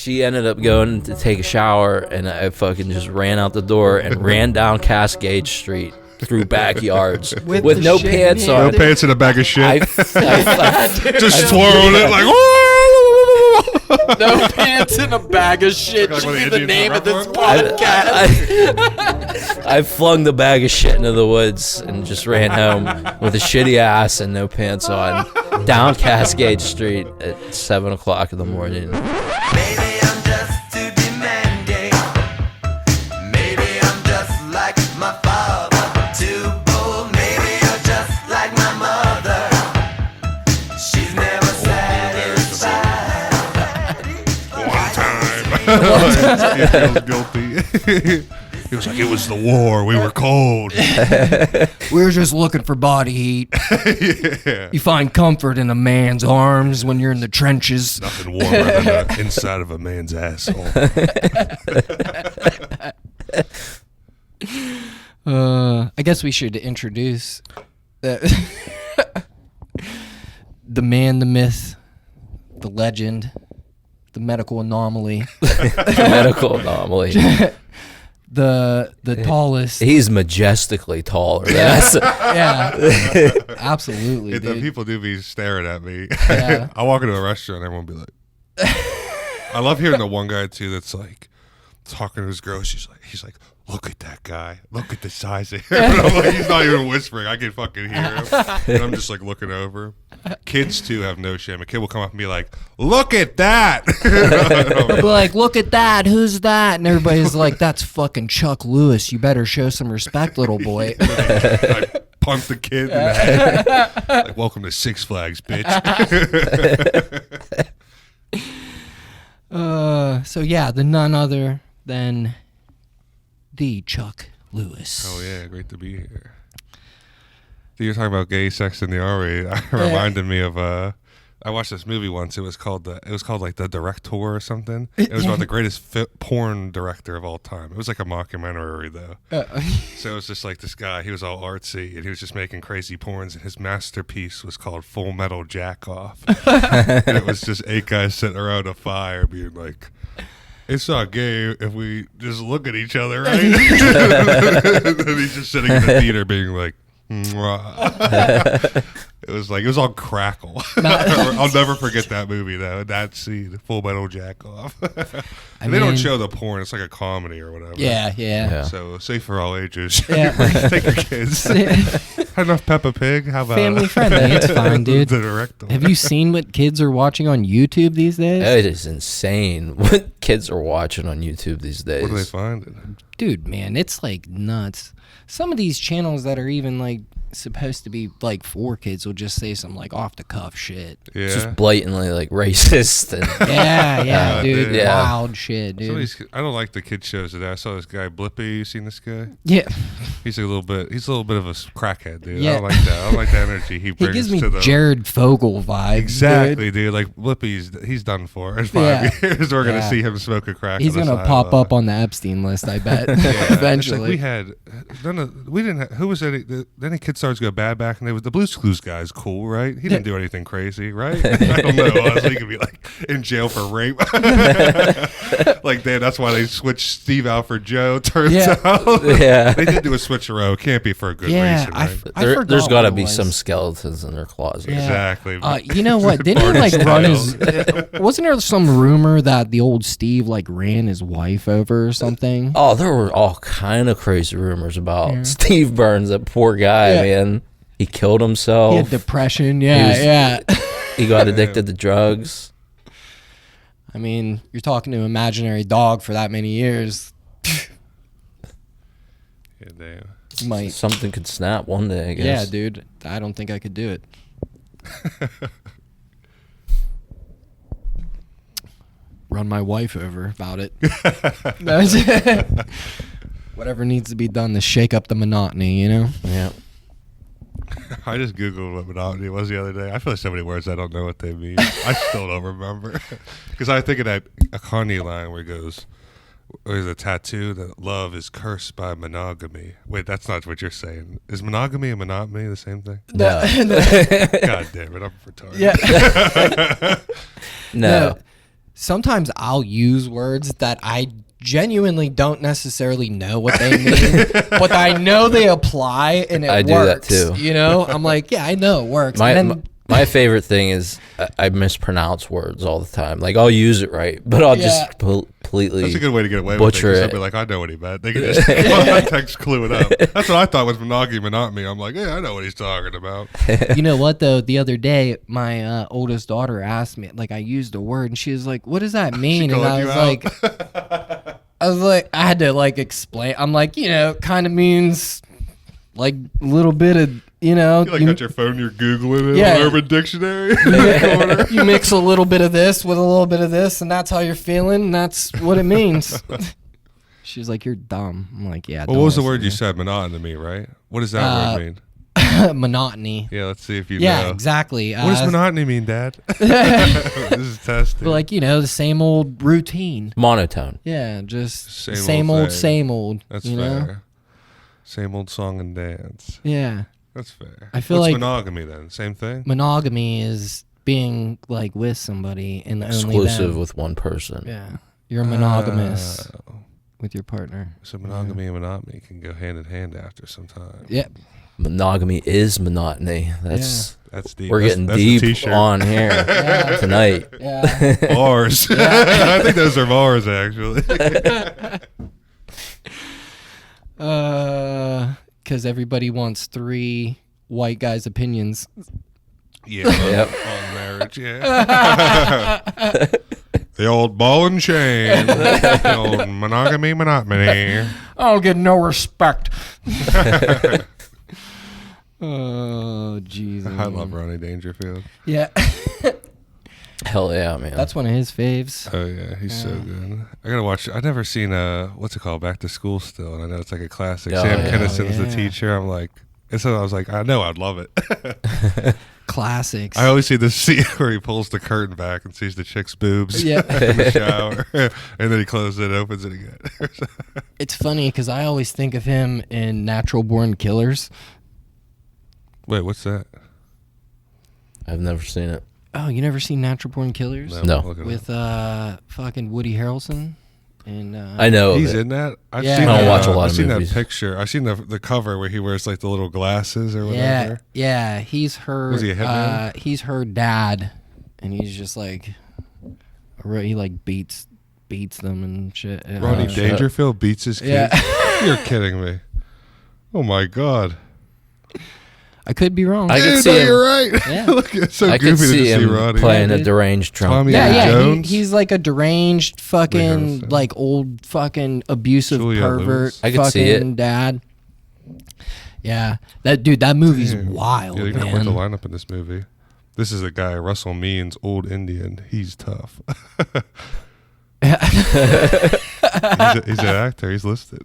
she ended up going to take a shower, and I fucking just ran out the door and ran down Cascade Street through backyards with no pants on. No pants in a bag of shit. Just twirling it like, No pants in a bag of shit Like should one of be the the name of Indians this podcast. I flung the bag of shit into the woods and just ran home with a shitty ass and no pants on down Cascade Street at 7 o'clock in the morning. Maybe I'm just too demanding. Maybe I'm just like my father, too bold. Maybe you're just like my mother. She's never satisfied. one time. He feels guilty. He was like, it was the war. We were cold. We were just looking for body heat. Yeah. You find comfort in a man's arms when you're in the trenches. Nothing warmer than the inside of a man's asshole. I guess we should introduce the man, the myth, the legend, the medical anomaly, Medical anomaly. the tallest. He's majestically taller. That's Yeah, absolutely, The dude. people do be staring at me. Yeah. I walk into a restaurant, everyone will be like, I love hearing the one guy too that's like talking to his girl. He's like, look at that guy. Look at the size of him. And I'm like, he's not even whispering. I can fucking hear him. And I'm just like looking over. Kids too have no shame. A kid will come up and be like, look at that. They'll be like, look at that. Who's that? And everybody's like, that's fucking Chuck Lewis. You better show some respect, little boy. I pumped the kid in the head. Like, welcome to Six Flags, bitch. So yeah, the none other than the Chuck Lewis. Oh yeah, great to be here. You're talking about gay sex in the R-rated. It reminded me of I watched this movie once. It was called like The Director or something. It was about the greatest porn director of all time. It was like a mockumentary though. So it was just like this guy. He was all artsy and he was just making crazy porns. And his masterpiece was called Full Metal Jack Off. And it was just 8 guys sitting around a fire being like, it's not gay if we just look at each other, right? And then he's just sitting in the theater being like, it was all crackle. I'll never forget that movie though. That scene, Full Metal Jack Off. And they don't show the porn. It's like a comedy or whatever. Yeah. So safe for all ages. Yeah. Take your kids. Enough Peppa Pig. How about Family friendly. It's fine, dude. The director. Have you seen what kids are watching on YouTube these days? It is insane what kids are watching on YouTube these days. What do they find? Dude, man, it's like nuts. Some of these channels that are even like supposed to be like for kids will just say some like off the cuff shit. Yeah. Just blatantly like racist and Yeah, dude. Yeah. Wild shit, dude. I don't like the kid shows today. I saw this guy Blippy. You seen this guy? Yeah. He's a little bit of a crackhead, dude. Yeah. I don't like that. I don't like the energy he He brings gives me to the Jared Fogle vibes. Exactly, dude. Like Blippy's, he's done for. In 5 years, we're gonna Yeah. see him smoke a crack. He's on the gonna pop sideline. up on the Epstein list, I bet. Yeah. Eventually. It's like we didn't have, who was any kid stars go bad back and they was the Blue's Clues guy's cool, right? He didn't do anything crazy, right? I don't know. Honestly, he could be like in jail for rape. Like that's why they switched Steve out for Joe, turns out. Yeah. They did do a switcheroo. Can't be for a good reason, right? There's got to be some skeletons in their closet. Yeah. Exactly. You know what? Didn't he like Barney run his? style. Wasn't there some rumor that the old Steve like ran his wife over or something? Oh, there were all kind of crazy rumors about Steve Burns, that poor guy, man. He killed himself. He had depression. Yeah. He got addicted to drugs. I mean, you're talking to an imaginary dog for that many years. Yeah, damn. You might. Something could snap one day, I guess. Yeah, dude. I don't think I could do it. Run my wife over about it. Whatever needs to be done to shake up the monotony, you know? Yeah. I just Googled what monotony was the other day. I feel like so many words I don't know what they mean. I still don't remember. Because I think of that a Kanye line where he goes, there's a tattoo that love is cursed by monogamy. Wait, that's not what you're saying. Is monogamy and monotony the same thing? No. God damn it, I'm retarded. Yeah. No. sometimes I'll use words that I genuinely don't necessarily know what they mean, but I know they apply and it I works. do that too. You know, I'm like, yeah, I know it works. My favorite thing is I mispronounce words all the time. Like I'll use it right, but I'll just completely That's a good way to get away butcher with it. it. I'll be like, I know what he meant. They can just context clue it up. That's what I thought was monotony. I'm like, yeah, I know what he's talking about. You know what though? The other day, my oldest daughter asked me, like, I used a word, and she was like, "What does that mean?" And I was like, I had to like explain. I'm like, you know, kind of means like a little bit of, you know, You got your phone, you're Googling it Yeah. on Urban Dictionary. you mix a little bit of this with a little bit of this, and that's how you're feeling, and that's what it means. She was like, "You're dumb." I'm like, "Yeah." Well, what was the word you said? Monotony, right? What does that word mean? Monotony. Yeah, let's see if you Yeah, know. exactly. What does monotony mean, Dad? This is testing. But like, you know, the same old routine. monotone. Yeah, just Same same old old, thing. same old. That's you fair. know? Same old song and dance. Yeah. That's fair. I feel What's like- monogamy then? Same thing? Monogamy is being like with somebody and only Exclusive them. with one person. Yeah. You're monogamous Oh. with your partner. So monogamy and monotony can go hand in hand after some time. Yep. Monogamy is monotony. That's That's deep. we're That's- getting that's a deep t-shirt. on here Yeah. tonight. Yeah. Bars. I think those are bars, actually. Because everybody wants 3 white guys' opinions. Yeah. Yep. On marriage, yeah. The old ball and chain. The old monogamy. I don't get no respect. Oh, Jesus. I love Rodney Dangerfield. Yeah. Hell yeah, man. That's one of his faves. Oh yeah, he's so good. I gotta watch. I've never seen what's it called, Back to School still, and I know it's like a classic. Oh, Sam yeah. Kinnison's the Yeah. teacher. I'm like, and so I was like, I know I'd love it. Classics. I always see this scene where he pulls the curtain back and sees the chick's boobs Yeah. in the shower, and then he closes it, opens it again. It's funny because I always think of him in Natural Born Killers. Wait, what's that? I've never seen it. Oh, you never seen Natural Born Killers? No. I'm looking it With fucking Woody Harrelson? And I know of He's it. in that. I've Yeah. seen I don't that, watch a lot I've of seen movies. that picture. I've seen the cover where he wears like the little glasses or yeah, whatever. yeah, he's her. Was he a hitman? He's her dad, and he's just like, he like beats them and shit. Rodney shit. Dangerfield beats his kid. Yeah. You're kidding me. Oh my god. I could be wrong. I could Dude, see no, him. you're right. Yeah. Look, it's so I goofy could to see just see him Rodney. playing Yeah, a dude. deranged drunk. Tommy yeah, Lee yeah, Jones? he's like a deranged fucking Harrelson. like old fucking abusive Julia pervert Lewis. I could fucking see it. dad. Yeah, that movie's Damn. wild, Yeah, you got quite the man. lineup in this movie. This is the guy, Russell Means, old Indian. He's tough. he's an actor. He's listed.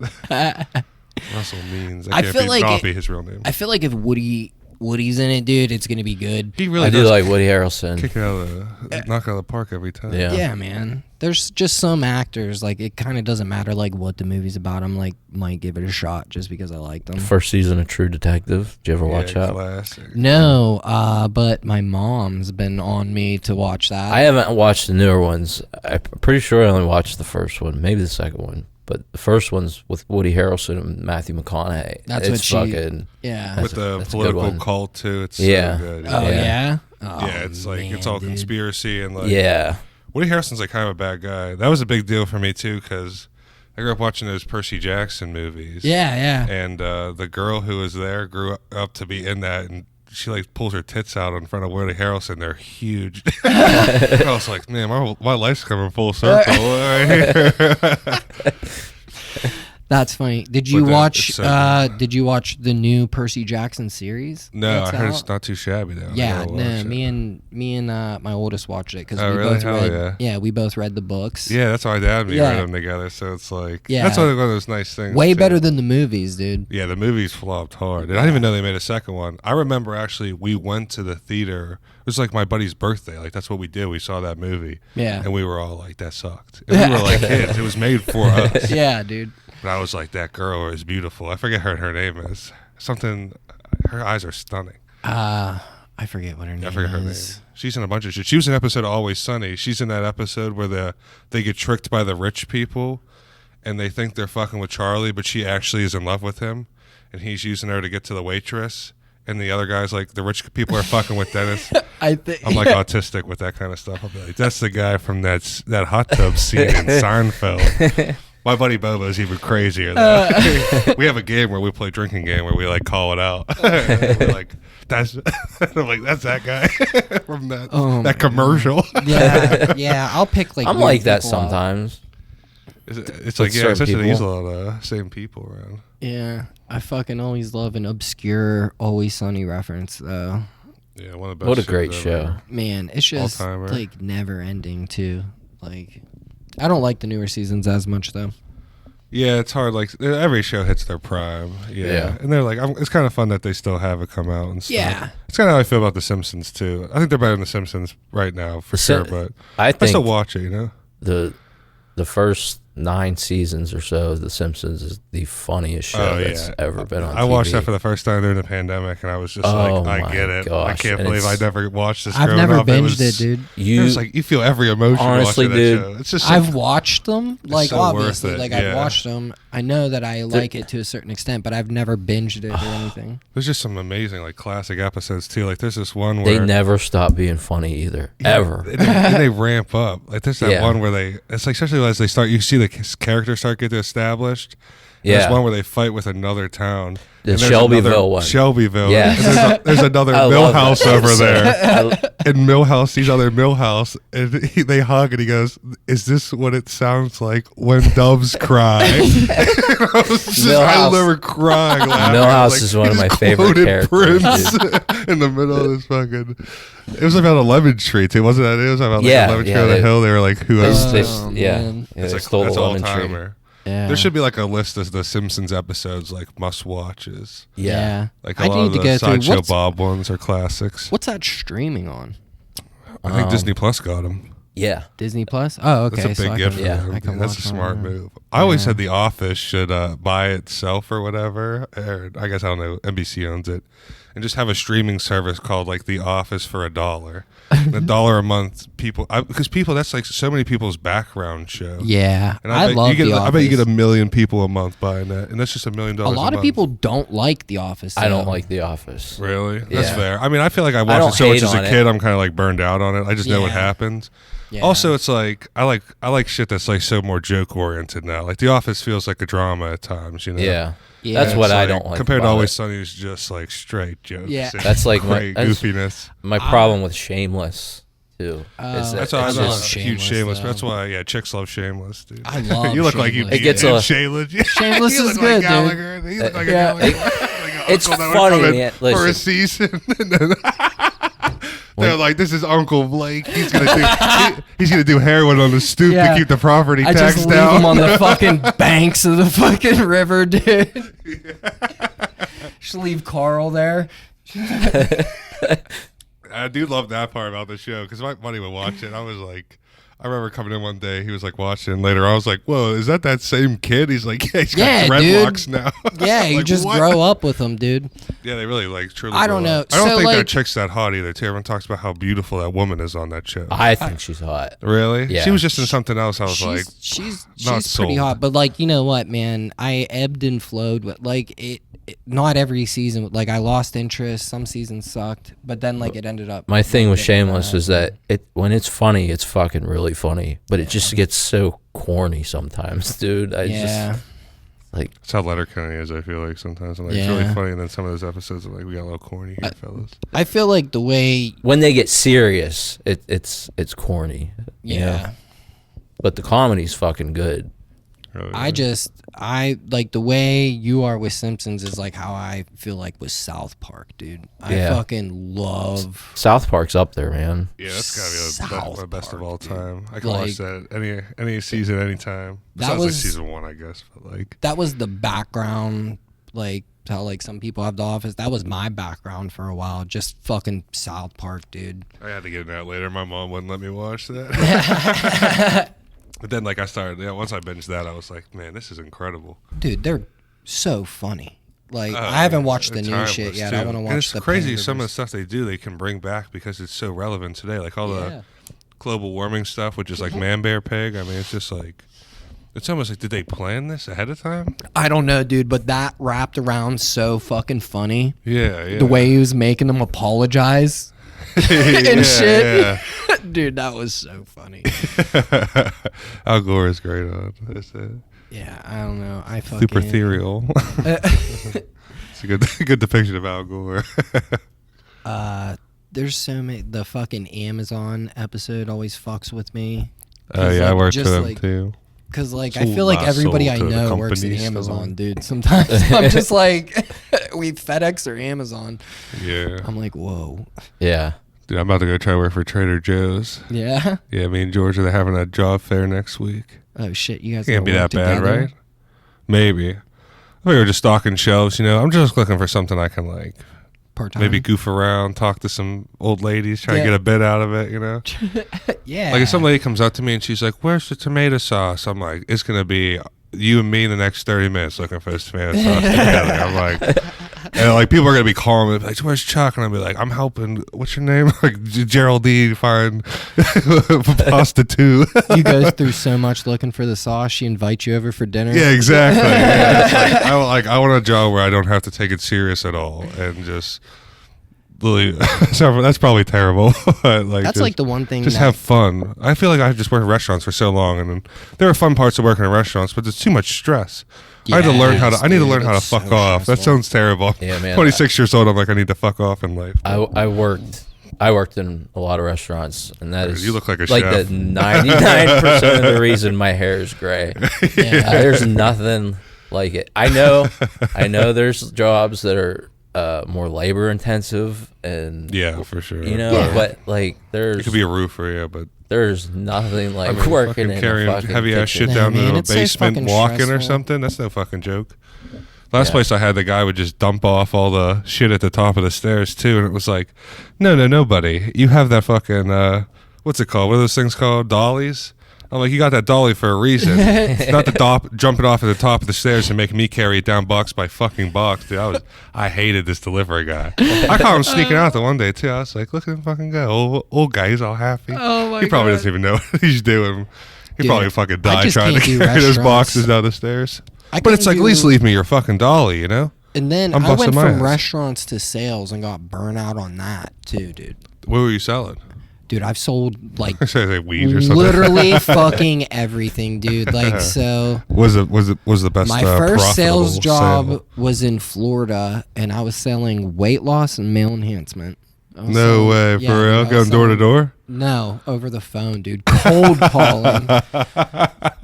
Russell Means. I Can't feel be, like can't it- be his real name. I feel like if Woody's in it, dude, it's gonna be good. He really I do does like Woody Harrelson. kick it out of knock out of the park every time. Yeah. Yeah, man. There's just some actors like it kind of doesn't matter like what the movie's about. I'm like might give it a shot just because I like them. First season of True Detective. Did you ever watch that? Classic. No, but my mom's been on me to watch that. I haven't watched the newer ones. I'm pretty sure I only watched the first one, maybe the second one. But the first one's with Woody Harrelson and Matthew McConaughey. That's it's what she- fucking. yeah. With the that's a good political one. cult too. It's Yeah. so good. Oh Yeah. yeah. Oh, Yeah, it's like it's man, all dude. conspiracy and like Yeah. Woody Harrelson's like kind of a bad guy. That was a big deal for me too because I grew up watching those Percy Jackson movies. Yeah, yeah. And the girl who was there grew up to be in that, and she like pulls her tits out in front of Woody Harrelson. They're huge. I was like, man, my life's coming full circle. That's funny. Did you But, watch? it's so good. Did you watch the new Percy Jackson series? No, that's I heard out? it's not too shabby though. I Yeah, gotta no. watch it. Me and my oldest watched it because Oh, we really? both Hell read. yeah. We both read the books. Yeah, that's why Dad and me Yeah. read them together. So it's like, Yeah. that's one of those nice things. Way too. better than the movies, dude. Yeah, the movies flopped hard. And I didn't even know they made a second one. I remember actually we went to the theater. It was like my buddy's birthday. Like that's what we did. We saw that movie. Yeah. And we were all like, that sucked. And we were like kids. It was made for us. Yeah, dude. But I was like, that girl is beautiful. I forget her name is. Something, her eyes are stunning. I I forget what her name I forget her name. is. She's in a bunch of shit. She was in an episode of Always Sunny. She's in that episode where they get tricked by the rich people, and they think they're fucking with Charlie, but she actually is in love with him, and he's using her to get to the waitress. And the other guy's like, the rich people are fucking with Dennis. I think I'm like autistic with that kind of stuff. I'll be like, that's the guy from that hot tub scene in Seinfeld. My buddy Bobo's even crazier. We have a game where we play drinking game where we like call it out. We're like, that's I'm like, that's that guy from that commercial. Yeah. I'll pick like. I'm weird like that people up. sometimes. It's like, yeah, certain especially there's a people. lot of same people around. Yeah, I fucking always love an obscure Always Sunny reference though. Yeah, one of the best. What a shows great ever. show. Man, it's just All-timer. like never ending too. Like, I don't like the newer seasons as much though. Yeah, it's hard. Like every show hits their prime. Yeah. And they're like, it's kind of fun that they still have it come out and stuff. Yeah. It's kind of how I feel about The Simpsons too. I think they're better than The Simpsons right now for sure, but I I think still watch it. You know. the first 9 seasons or so of The Simpsons is the funniest show that's ever been on TV. I watched that for the first time during the pandemic, and I was just Oh like, I my get it. I gosh. can't And believe I it's- never watched this. I've growing never up. binged it, dude. It was like you feel every emotion. Honestly, watching that dude, show. It's just I've watched them, like so worth obviously, it, like yeah. I've watched them. I know that I like it to a certain extent, but I've never binged it or anything. there's just some amazing like classic episodes too. Like there's this one They where never stop being funny either, ever. and they ramp up. Like there's that Yeah. one where it's like especially as they start, you see the characters start getting established. Yeah. There's one where they fight with another town. The And there's Shelbyville another- one. Shelbyville. Yeah. And there's another I love that Millhouse over episode. there. And Millhouse, these other Millhouse, and they hug, and he goes, "Is this what it sounds like when doves cry?" I remember crying. Laughing. Millhouse Like, is one of he my just favorite quoted characters, Prince in the middle of this fucking. It was about a lemon tree too, wasn't that? It was about like Yeah, a lemon tree yeah, on the they- hill. They were like, "Who owns They- this?" Oh, yeah, man. yeah, It's they like stole that's the all lemon tree. timer. Yeah. There should be like a list of the Simpsons episodes, like must watches. Yeah. Like a I lot need of to the go through. Sideshow Bob ones are classics. What's that streaming on? I think Disney Plus got them. Yeah. Disney Plus? Oh, okay. That's a big so gift I for can, them. I can That's a watch smart on there. move. I always said The Office should buy itself or whatever. Or I guess I don't know. NBC owns it, and just have a streaming service called like The Office for $1. $1 a month. Because people, that's like so many people's background show. Yeah, And I bet love you get, The Office. I bet you get 1 million people a month buying that, and that's just $1 million. A lot of month. people don't like The Office. I don't though. like The Office. Really? That's Yeah. fair. I mean, I feel like I don't watched it so much hate as a on kid. it. I'm kind of like burned out on it. I just know what Yeah. happens. Yeah. Also, it's like I like shit that's like so more joke oriented now. Like The Office feels like a drama at times. You know? Yeah. Yeah. That's what It's I like, don't like. compared to about Always it. Sunny, is just like straight jokes. Yeah. and That's like great that's goofiness. my problem with Shameless too. is that That's why it's I'm a just- huge Shameless, Shameless. though. That's why chicks love Shameless, dude. I love you look like you Shameless. It gets a- Shameless. Shameless you is look good, like dude. Gallagher. You look like a Yeah. Gallagher. Like an It's uncle that would funny, come in man. for a Listen. season. And then they're like, "This is Uncle Blake. He's gonna do heroin on the stoop Yeah. to keep the property I tax just leave down." them on the fucking banks of the fucking river, dude. Just leave Carl there. I do love that part about the show because my buddy would watch it. I was like, I remember coming in one day. He was like watching. Later, I was like, "Whoa, is that same kid?" He's like, "Yeah, he's got Yeah, dreadlocks dude. now." Yeah, I'm you like, just "What?" grow up with them, dude. Yeah, they really like truly. I don't grow know. up. I don't So, think that like- chick's that hot either. Too. Everyone talks about how beautiful that woman is on that show. I think she's hot. Really? Yeah. She was just in something else. I was like, she's not pretty sold. hot, but like, you know what, man? I ebbed and flowed with like it not every season. Like I lost interest. Some seasons sucked, but then like it ended up. My thing with getting Shameless better. is that when it's funny, it's fucking really funny, but it just gets so corny sometimes, dude. I Yeah. just like that's how Letterkenny is. I feel like sometimes I'm like, it's Yeah. really funny, and then some of those episodes are like, we got a little corny here, fellas. I feel like the way. when they get serious, it's corny. you know? Yeah. But the comedy's fucking good. Really, I like the way you are with Simpsons is like how I feel like with South Park, dude. I Yeah. fucking love. South Park's up there, man. yeah, that's gotta be South my best of Park, all dude. time. I can Like- watch that any season, anytime. That Besides like was- season 1, I guess. But like, That was the background, like how like some people have The Office. That was my background for a while. Just fucking South Park, dude. I had to get it out later. My mom wouldn't let me watch that. But then, like, I started. Yeah, once I binged that, I was like, man, this is incredible. Dude, they're so funny. Like I haven't watched the new shit yet. Too. I want to watch. And it's the crazy Pan some of the Rivers. stuff they do. They can bring back because it's so relevant today. Like all the global warming stuff, which is like man, bear, pig. I mean, it's just like. It's almost like, did they plan this ahead of time? I don't know, dude, but that wrapped around so fucking funny. Yeah. The way he was making them apologize and shit. Yeah. Dude, that was so funny. Al Gore is great on this. Yeah, I don't know. I fucking... Super ethereal. It's a good depiction of Al Gore. There's so many... The fucking Amazon episode always fucks with me. Oh, yeah, I worked for them, too. Because, like, I feel like everybody I know works at Amazon, dude. Sometimes I'm just like, we FedEx or Amazon. Yeah. I'm like, whoa. Yeah. Dude, I'm about to go try to work for Trader Joe's. Yeah? Yeah, me and George are having a job fair next week. Oh, shit. You guys Can't be that bad, together? right? Maybe. I think we're just stocking shelves, you know. I'm just looking for something I can, like, part-time. maybe goof around, talk to some old ladies, try to get a bit out of it, you know? Yeah. Like if some lady comes up to me and she's like, "Where's the tomato sauce?" I'm like, "It's gonna be you and me in the next 30 minutes looking for this tomato sauce together." I'm like, and like people are gonna be calling me like, "Where's Chuck?" And I'll be like, "I'm helping. What's your name?" Like Geraldine find pasta too. You go through so much looking for the sauce. She invites you over for dinner. Yeah, exactly. Yeah, I want a job where I don't have to take it serious at all and just. Really, that's probably terrible. But like that's just, like the one thing. Just have fun. I feel like I've just worked in restaurants for so long, and there are fun parts of working in restaurants, but there's too much stress. I had to learn how to. I need to learn how to fuck off. That sounds terrible. Yeah, man. 26 years old. I'm like, I need to fuck off in life. I worked in a lot of restaurants, and that is You look like a like chef. the 99% of the reason my hair is gray. There's nothing like it. I know there's jobs that are more labor intensive and Yeah, for sure. you know, but like You there's could be a roofer, yeah, but there's nothing like working in carrying a fucking heavy ass kitchen. shit down man, to the it's so basement, fucking walking or stressful. something. That's no fucking joke. Last Yeah. place I had, the guy would just dump off all the shit at the top of the stairs too, and it was like, no, buddy, you have that fucking what's it called? What are those things called? Dollies. I'm like, you got that dolly for a reason. It's not the jumping off at the top of the stairs and making me carry it down box by fucking box, dude. I hated this delivery guy. I caught him sneaking out the one day too. I was like, look at him fucking go. Old guy, he's all happy. Oh my He probably God. doesn't even know what he's doing. He Dude, probably fucking I died just trying to can't do carry those restaurants. boxes down the stairs. I But it's couldn't like, at least do- leave me your fucking dolly, you know? And then I'm I went busting my from ass. restaurants to sales and got burnt out on that too, dude. What were you selling? Dude, I've sold like I say like weed or something. literally fucking everything, dude. Like so. was the best My first profitable sales job sale? was in Florida, and I was selling weight loss and male enhancement. I was No selling- way, yeah, for real? dude, I was Going door to selling- door? No, over the phone, dude. Cold calling.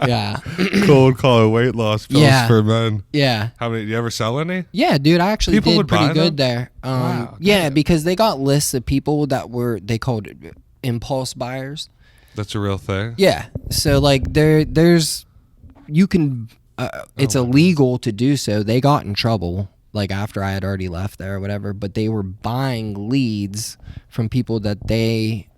Yeah, Cold call weight loss pills Yeah. for men. yeah, How many? Did you ever sell any? yeah, dude. I actually People did would pretty buy good them? there. Wow, Yeah, because they got lists of people that they called it impulse buyers. That's a real thing. Yeah. So like there's you can it's illegal to do so. They got in trouble like after I had already left there or whatever, but they were buying leads from people that they,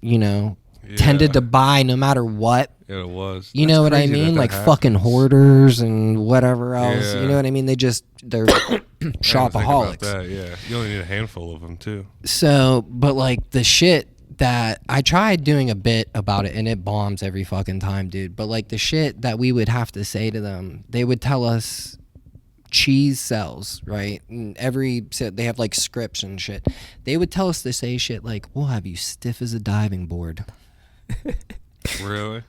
you know, tended to buy no matter what. Yeah, it was. You That's know what I crazy that mean? that Like happens. fucking hoarders and whatever else. Yeah. You know what I mean? They're I didn't think about shopaholics. that, yeah, you only need a handful of them too. So, but like the shit that I tried doing a bit about it and it bombs every fucking time, dude. But like the shit that we would have to say to them, they would tell us cheese sells, right? And they have like scripts and shit. They would tell us to say shit like, we'll have you stiff as a diving board. Really?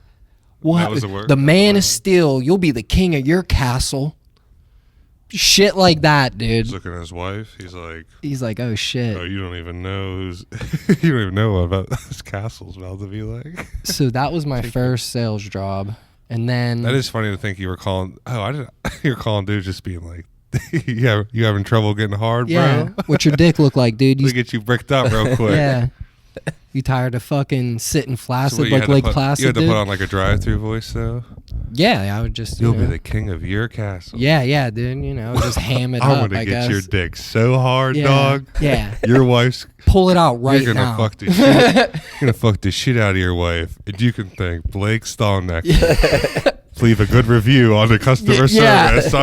We'll That have- was the word? the man of steel, you'll be the king of your castle. Shit like that, dude. He's looking at his wife. He's like, Oh shit. "Oh, you don't even know who's. you don't even know what about this castle's about to be like." So that was my first sales job. And then That is funny to think you were calling. Oh, I didn't. You're calling dudes just being like, "Yeah, you having trouble getting hard, yeah, bro? what's your dick look like, dude? Let me get you bricked up real quick." Yeah. You tired of fucking sitting So flaccid what, you like had to Lake put- Placid, You had to dude? put on like a drive-through voice though. Yeah, I would just. You'll you be know. the king of your castle. Yeah, dude. You know, just ham it I'm up. gonna I get guess. your dick so hard, Yeah, dog. yeah. Your wife's. Pull it out right You're gonna now. fuck the shit. You're gonna fuck the shit out of your wife, and you can thank Blake Stallneck leave a good review on the customer Yeah. service.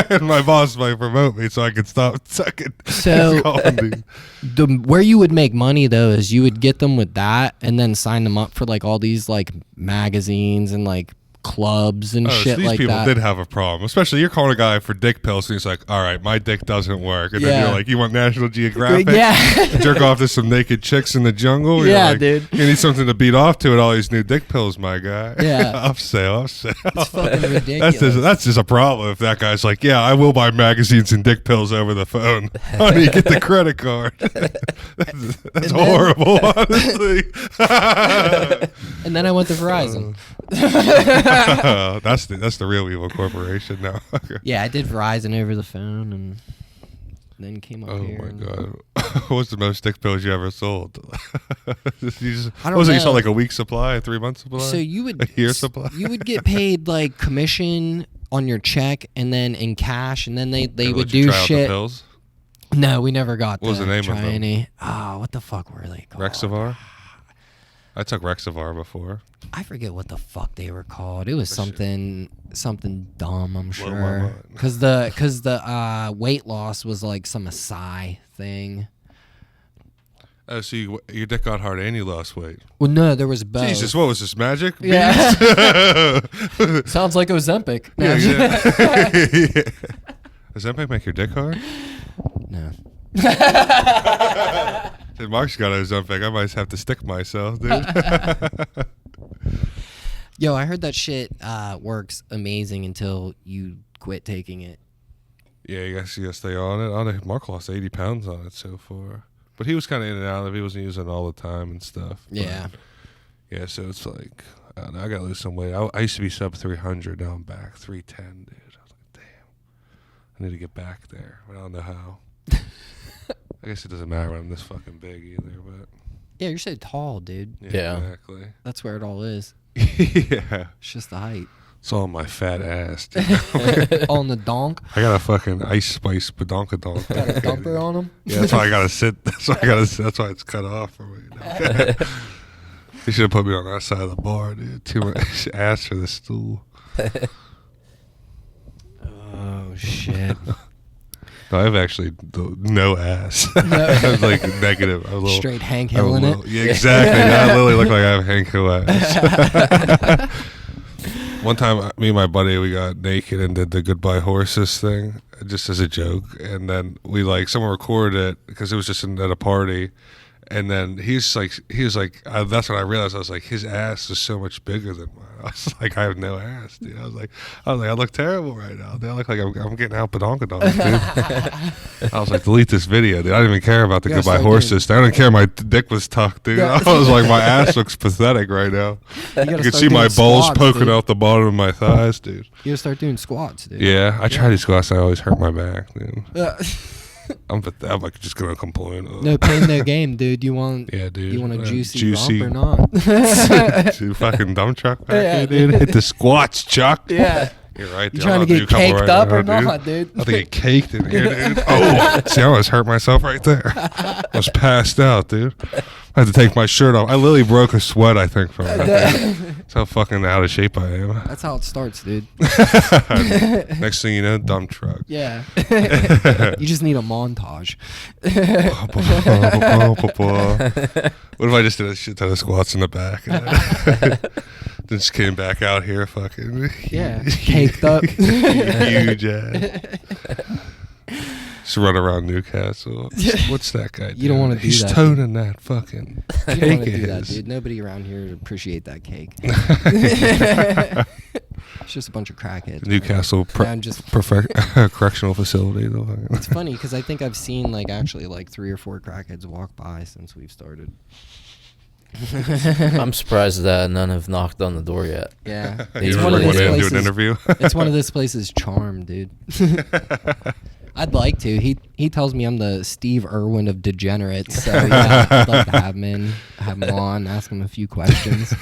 And my boss might promote me so I can stop sucking. So calling these. where you would make money though is you would get them with that and then sign them up for like all these like magazines and like clubs and So shit these like people that. did have a problem. Especially you're calling a guy for dick pills and he's like, all right, my dick doesn't work. And then Yeah. you're like, you want National Geographic? Yeah. Jerk off to some naked chicks in the jungle? You're Yeah, like, dude. You need something to beat off to with all these new dick pills, my guy. Yeah. Upsell. It's fucking ridiculous. That's just a problem if that guy's like, yeah, I will buy magazines and dick pills over the phone. Honey, get the credit card. That's horrible, honestly. And then I went to Verizon. That's the real evil corporation now. Yeah, I did Verizon over the phone and then came up Oh here. my and- god! What's the most dick pills you ever sold? You just, I don't what was it? You know. sold like a week supply, a 3 month supply, So you would a year supply. You would get paid like commission on your check and then in cash, and then they They would let you do try out the shit. pills? No, we never got. What was the name of try them? any. Oh, what the fuck were they called? Rexivar. I took Rexivar before. I forget what the fuck they were called. It was something dumb, I'm Blow my sure. mind. Cause the weight loss was like some Acai thing. Oh, so your dick got hard and you lost weight. Well, no, there was both. Jesus, what was this magic? Yeah. Beans? Sounds like Ozempic. Yeah. Does that make your dick hard? No. Dude, Mark's got Ozempic. I might have to stick myself, dude. Yo, I heard that shit works amazing until you quit taking it. Yeah, you gotta stay on it. On it. Mark lost 80 pounds on it so far. But he was kind of in and out of it. He wasn't using it all the time and stuff. But Yeah. yeah, so it's like, I don't know, I gotta lose some weight. I used to be sub 300. Now I'm back 310, dude. I was like, damn. I need to get back there. But I don't know how. I guess it doesn't matter when I'm this fucking big either, but. Yeah, you're so tall, dude. Yeah. Exactly. That's where it all is. Yeah. It's just the height. It's all my fat ass, dude. On the donk. I got a fucking Ice Spice badonkadonk. Got a dumper on him. Yeah, that's why I gotta sit. That's why it's cut off for me. They should have put me on that side of the bar, dude. Too much ass for the stool. Oh, shit. No, I have actually no ass. I was like negative. I was a little, Straight Hank I was Hill a in little- it. Yeah, exactly. I literally look like I have Hank Hill ass. One time, me and my buddy, we got naked and did the Goodbye Horses thing, just as a joke. And then someone recorded it because it was just at a party. And then he was like, that's when I realized. I was like, his ass is so much bigger than mine. I was like, I have no ass, dude. I was like, I look terrible right now. Dude. I look like I'm getting out badonkadonk, dude. I was like, delete this video, dude. I didn't even care about the You gotta Goodbye start Horses. I didn't care. My dick was tucked, dude. Yeah. I was like, my ass looks pathetic right now. You You can see my balls poking dude. out the bottom of my thighs, dude. You gotta start doing squats, dude. Yeah, I try these squats. I always hurt my back, dude. Yeah. I'm like just gonna complain. No pain, no game, dude. You want Yeah, dude. you want a Uh, juicy rump or not? Dude, fucking dump truck back Yeah, here, dude. Hit the squats, Chuck. Yeah. You're right. You dude. trying I'm to about get do a couple caked right up or now, not, dude? I think it caked in here, dude. Oh, see, I almost hurt myself right there. I was passed out, dude. I had to take my shirt off. I literally broke a sweat, I think, from it. That's how fucking out of shape I am. That's how it starts, dude. Next thing you know, dump truck. Yeah. You just need a montage. What if I just did a shit ton of squats in the back? Then just came back out here fucking Yeah. Caked up. huge ass. Just run around Newcastle. What's that guy doing? You don't wanna do He's that, dude. toning that fucking You don't cake want to do that, is. dude. Nobody around here would appreciate that cake. It's just a bunch of crackheads. Newcastle I'm just. correctional facility. It's funny because I think I've seen actually 3 or 4 crackheads walk by since we've started. I'm surprised that none have knocked on the door yet. Yeah. You It's ever one of bring those one in and do an places. interview? It's one of this place's charm, dude. I'd like to. He tells me I'm the Steve Irwin of degenerates. So yeah, I'd love to have him in, have him on, ask him a few questions.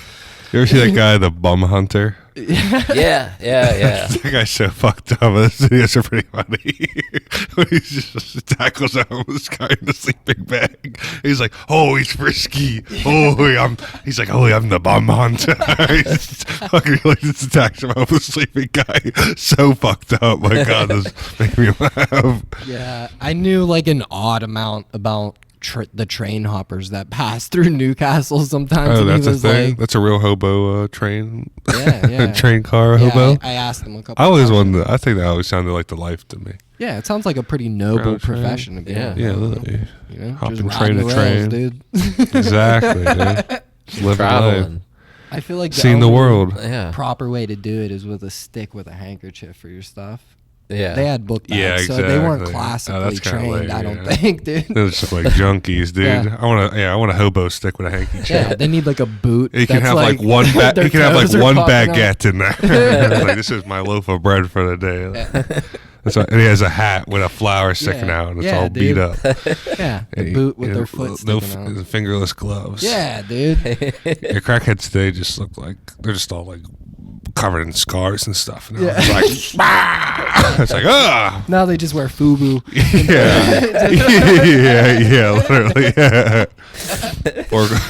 You ever see that guy, the Bumhunter? Yeah. That guy's so fucked up. Those videos are pretty funny. When he just tackles a homeless guy in the sleeping bag. He's like, oh, he's frisky. He's like, I'm the bum hunter. He's fucking really just attacks a homeless sleeping guy. So fucked up. My God, this makes me laugh. Yeah, I knew like an odd amount about the train hoppers that pass through Newcastle sometimes. Oh, that's a thing? Like, That's a real hobo train? Yeah. Train car Yeah, hobo? I asked them a couple I always times. wanted. I think that always sounded like the life to me. Yeah, it sounds like a pretty noble Ground train. profession to be in. Yeah, literally. You know, Hopping just train riding to the rails, train. dude. Exactly, dude. Just living life. Traveling. I feel like Seeing the only world. Yeah. proper way to do it is with a stick with a handkerchief for your stuff. Yeah. They had book bags, Yeah, so they weren't exactly. classically Oh, that's kinda trained. lame, I don't yeah. think, dude. They're just like junkies, dude. Yeah. I want a hobo stick with a hanky Yeah, chain. they need like a boot. You can that's have like one. their You can have like toes are one popping out. baguette in there. Like, this is my loaf of bread for the day. That's right. And he has a hat with a flower sticking Yeah. out, and it's Yeah, all beat dude. up. Yeah, the And boot with you their know, foot no sticking out. fingerless gloves. Yeah, dude. Your crackheads today just look like they're just all like covered in scars and stuff. And Yeah. it's like, "Ah!" It's like, ah. Now they just wear FUBU. Yeah, literally. Yeah.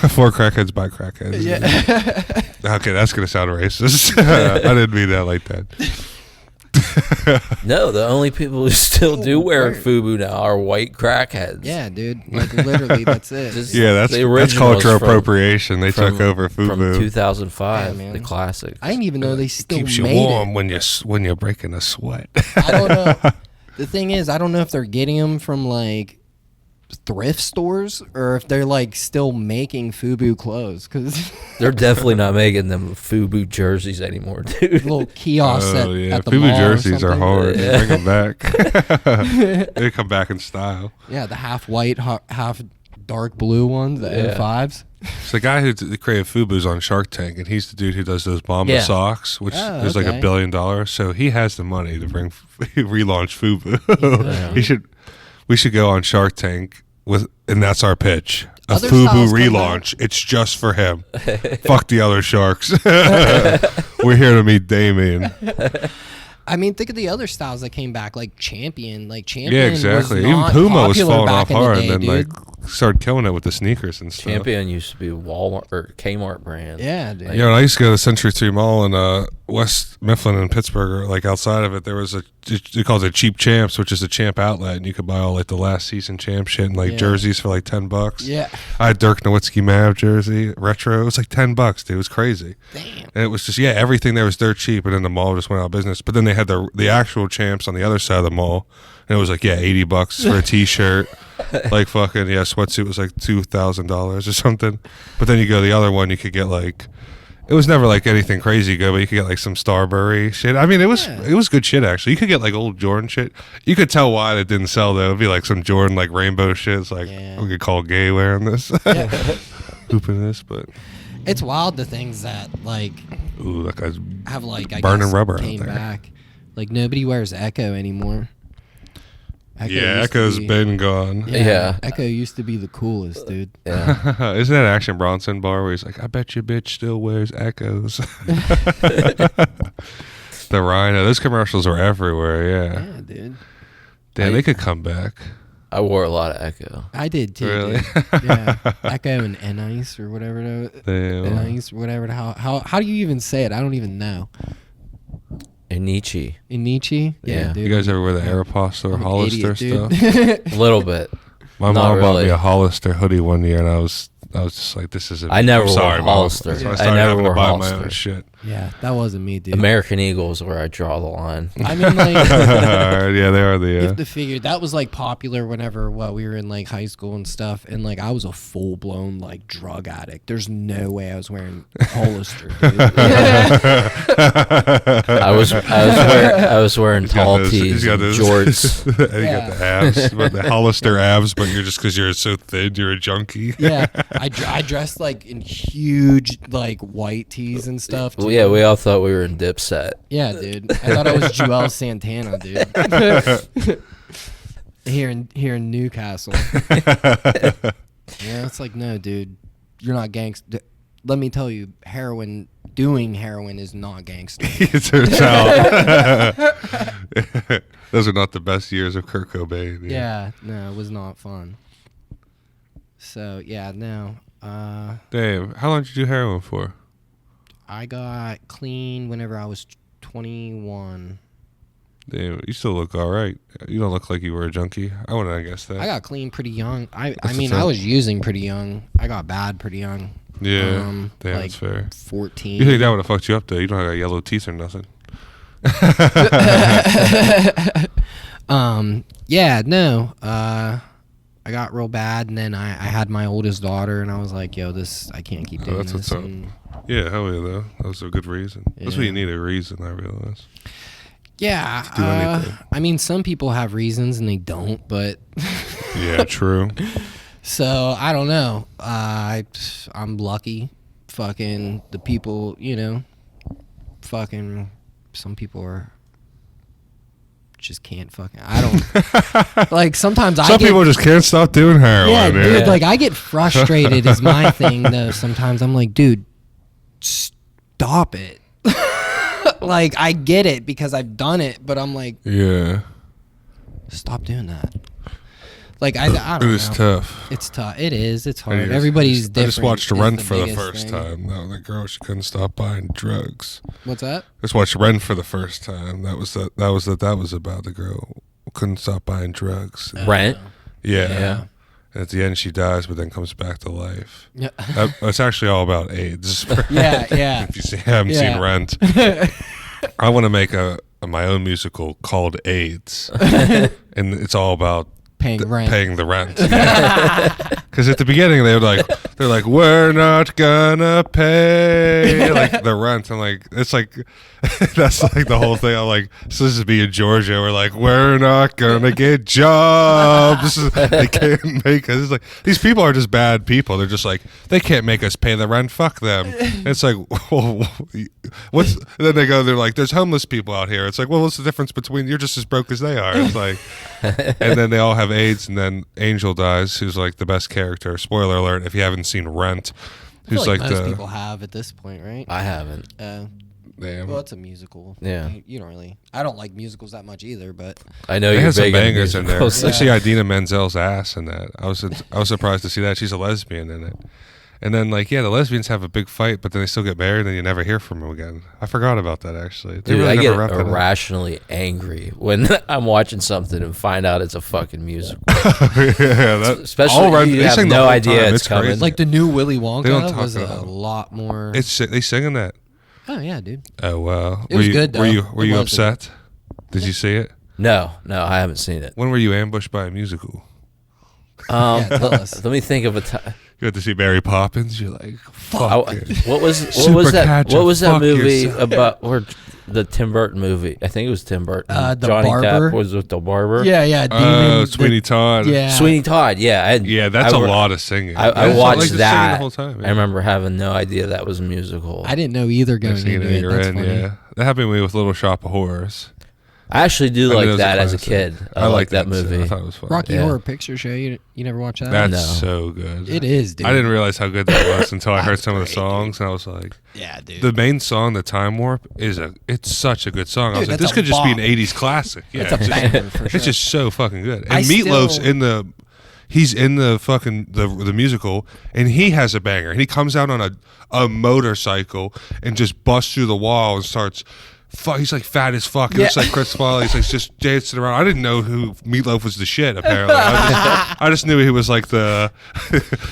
Four crackheads by crackheads. Yeah. Okay, that's gonna sound racist. I didn't mean that like that. No, the only people who still do wear FUBU now are white crackheads. Yeah, dude. Like literally, that's it. Just- Yeah, that's The original cultural is from- appropriation. They took over From FUBU. 2005, Yeah, man. the classic. I didn't even know they still Keeps you made warm it. when you're breaking a sweat. I don't know. The thing is, I don't know if they're getting them from like thrift stores or if they're like still making FUBU clothes because They're definitely not making them FUBU jerseys anymore, dude. little kiosks Oh yeah, at the FUBU mall or jerseys are something. hard. Yeah. Bring them back. They come back in style. Yeah, the half white, half dark blue ones, the Yeah. N5s. So the guy who created FUBU's on Shark Tank, and he's the dude who does those Bomba Yeah. socks, which Oh, there's like okay. $1 billion. So he has the money to relaunch FUBU. We should go on Shark Tank and that's our pitch. A Other FUBU styles come relaunch. It's just for him. Fuck the other sharks. We're here to meet Damien. I mean, think of the other styles that came back, like Champion. Like Champion, Yeah, exactly. Was Even not Puma was popular falling back off in the hard, day, and then dude. like started killing it with the sneakers and stuff. Champion used to be Walmart or Kmart brand. Yeah, dude. Yeah, when I used to go to the Century 3 Mall in West Mifflin in Pittsburgh, or like outside of it, there was they called it Cheap Champs, which is a champ outlet, and you could buy all like the last season champ shit and like Yeah. jerseys for like $10. Yeah. I had Dirk Nowitzki Mav jersey, retro. It was like $10, dude. It was crazy. Damn. And it was just, everything there was dirt cheap, and then the mall just went out of business. But then they had the actual champs on the other side of the mall, and it was like, $80 for a t-shirt. Like fucking, sweatsuit was like $2,000 or something. But then you go to the other one, you could get like, it was never like anything crazy good, but you could get like some Starburry shit. I mean, it was good shit actually. You could get like old Jordan shit. You could tell why it didn't sell though. It'd be like some Jordan like rainbow shit. It's like, we could call gay wearing this. Hooping this, but It's wild the things that like ooh, that guy's have like I burning guess, rubber out came there. back. Like nobody wears Echo anymore. Echo used to Echo's be- been gone. Yeah. Echo used to be the coolest, dude. Yeah. Isn't that Action Bronson bar where he's like, I bet your bitch still wears Echoes. The Rhino. Those commercials were everywhere, yeah. Yeah, dude. Damn, they could come back. I wore a lot of Echo. I did too. Really? Dude. Yeah. Echo and N-Ice or whatever. Damn. N-Ice, whatever. How do you even say it? I don't even know. Inichi. Inichi? Yeah. dude. You guys ever wear the Aeropostale or I'm an Hollister idiot, stuff? dude. A little bit. My Not mom bought me really. a Hollister hoodie one year, and I was just like, this isn't. I never I'm wore sorry, Mom. Hollister. So I I started never having to wore buy my Hollister. own shit. Yeah, that wasn't me, dude. American Eagle is where I draw the line. I mean, like, Yeah, they are the. you have to figure that was like popular whenever we were in like high school and stuff, and like I was a full blown like drug addict. There's no way I was wearing Hollister, dude. I was wearing tall tees and jorts. You got the abs, but the Hollister abs, but you're just because you're so thin, you're a junkie. Yeah, I dressed like in huge like white tees and stuff. Well, too. yeah, we all thought we were in Dipset. Yeah, dude. I thought I was Joel Santana, dude. here in Newcastle. Yeah, it's like no, dude. You're not gangster. let me tell you, doing heroin is not gangster. It turns out. Those are not the best years of Kurt Cobain. Yeah, no, it was not fun. So, yeah, no. Damn, how long did you do heroin for? I got clean whenever I was 21. Damn, you still look all right. You don't look like you were a junkie. I wouldn't have guessed that. I got clean pretty young. I That's mean, what's I up. was using pretty young. I got bad pretty young. Yeah, damn, like that's fair. 14. You think that would have fucked you up, though? You don't have yellow teeth or nothing. Yeah, no. I got real bad, and then I had my oldest daughter, and I was like, yo, I can't keep doing That's this. what's up. And Yeah, hell yeah, though. That was a good reason. That's what Yeah. you need, a reason, I realize. yeah, do anything. I mean, some people have reasons and they don't, but Yeah, true. so I don't know. I'm lucky. Fucking the people, fucking some people are just can't fucking. I don't like. Sometimes Some people just can't stop doing heroin. Yeah, man. dude. Like I get frustrated is my thing though. Sometimes I'm like, dude, stop it. Like I get it because I've done it, but I'm like, Yeah. stop doing that. Like I don't It know. was tough. It's tough. It is. It's hard. I just- Everybody's different. I just watched is Rent for the biggest first thing. time. No, the girl, she couldn't stop buying drugs. What's that? Just watched Rent for the first time. That was about the girl who couldn't stop buying drugs. Rent. Yeah. Yeah. And at the end, she dies, but then comes back to life. Yeah. It's actually all about AIDS. Yeah. Yeah. If you haven't seen Yeah. Rent, I want to make my own musical called AIDS, and it's all about Paying rent. paying the rent. Because at the beginning they're like, we're not gonna pay like the rent. I'm like, it's like that's like the whole thing. I'm like, so this is be in Georgia. We're like, we're not gonna get jobs. They can't make us. It's like these people are just bad people. They're just like they can't make us pay the rent. Fuck them. And it's like, well, what's? And then they're like, there's homeless people out here. It's like, well, what's the difference between you're just as broke as they are? It's like, and then they all have AIDS, and then Angel dies, who's like the best character. Spoiler alert if you haven't seen Rent. I feel Who's like like most the people have at this point, right? I haven't. damn. Well, it's a musical. Yeah. You don't really. I don't like musicals that much either, but I know They you're had some big into bangers in there. I musicals. see Idina Menzel's ass in that. I was surprised to see that. She's a lesbian in it. And then like, yeah, the lesbians have a big fight, but then they still get married, and you never hear from them again. I forgot about that actually. They Dude, really I never get wrapped that up. irrationally angry when I'm watching something and find out it's a fucking musical. Yeah, that, Especially all Rent- you they have sing the no whole idea time. it's coming. crazy. like the new Willy don't Wonka talk was a about it. lot more. they sing in that. Oh yeah, dude. Oh wow. It was good, Were you though. were It you was upset? Did you see it? No, I haven't seen it. When were you ambushed by a musical? Yeah, tell us. Let me think of a time. You had to see Mary Poppins. You're like, fuck it. What was that? Supercatcher, What was that fuck movie yourself. about? Or the Tim Burton movie? I think it was Tim Burton. The Johnny Barber? Depp was with the barber. Yeah. Oh, Demon, Sweeney Todd. Yeah. Sweeney Todd. Yeah, Yeah, that's a lot of singing. I That's watched like just singing that. the whole time. I remember having no idea that was a musical. I didn't know either going Next thing you into know, it. you're That's in, funny. yeah. That happened to me with Little Shop of Horrors. I actually do I mean, it like was that as a classic. kid. I like that too. movie. I thought it was fun. Rocky Yeah. Horror Picture Show. You never watch that? That's No. so good. It is, dude. I didn't realize how good that was until I heard was some of the great, songs, and I was like, Yeah, dude. the main song, "The Time Warp," it's such a good song. I was Dude, like, that's this a could just be an bop. '80s classic. Yeah, It's a it's just- banger for sure. it's just so fucking good. And I Meatloaf's still- he's in the fucking the musical, and he has a banger. And he comes out on a motorcycle and just busts through the wall and starts. He's like fat as fuck. He looks like Chris Farley. He's like just dancing around. I didn't know who Meatloaf was the shit. Apparently, I just knew he was like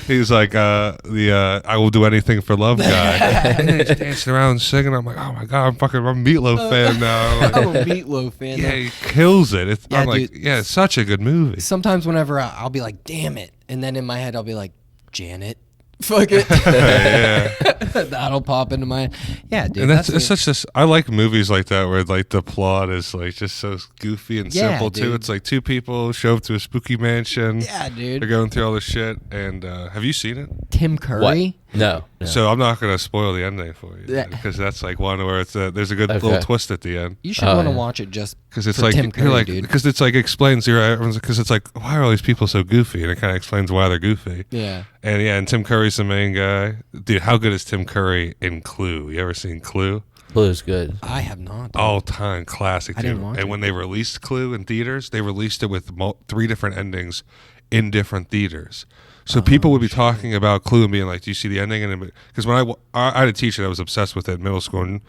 he was like the I will do anything for love guy. And then he's dancing around and singing. I'm like, oh my god, I'm a Meatloaf fan now. Like, I'm a Meatloaf fan. yeah, now. he kills it. Yeah, I'm like, dude. yeah, it's such a good movie. Sometimes whenever I'll be like, damn it. And then in my head, I'll be like, Janet. Fuck it. Yeah. That'll pop into my head. Yeah, dude. And it's what- such this. I like movies like that where like the plot is like just so goofy and Yeah, simple too. dude. It's like two people show up to a spooky mansion. Yeah, They're dude. going through all this shit. And have you seen it? Tim Curry. No. So I'm not going to spoil the ending for you Yeah. because that's like one where there's a good little twist at the end. You should want to watch it just Because it's for like Tim Curry, you're like dude. because it's like explains because it's like why are all these people so goofy, and it kind of explains why they're goofy. Yeah. And Tim Curry's the main guy. Dude, how good is Tim Curry in Clue? You ever seen Clue? Clue's good. I have not. All time classic. I didn't dude. watch And it. when they released Clue in theaters, they released it with 3 different endings in different theaters. So people would be talking about Clue and being like, "Do you see the ending?" And because when I had a teacher that was obsessed with it in middle school, and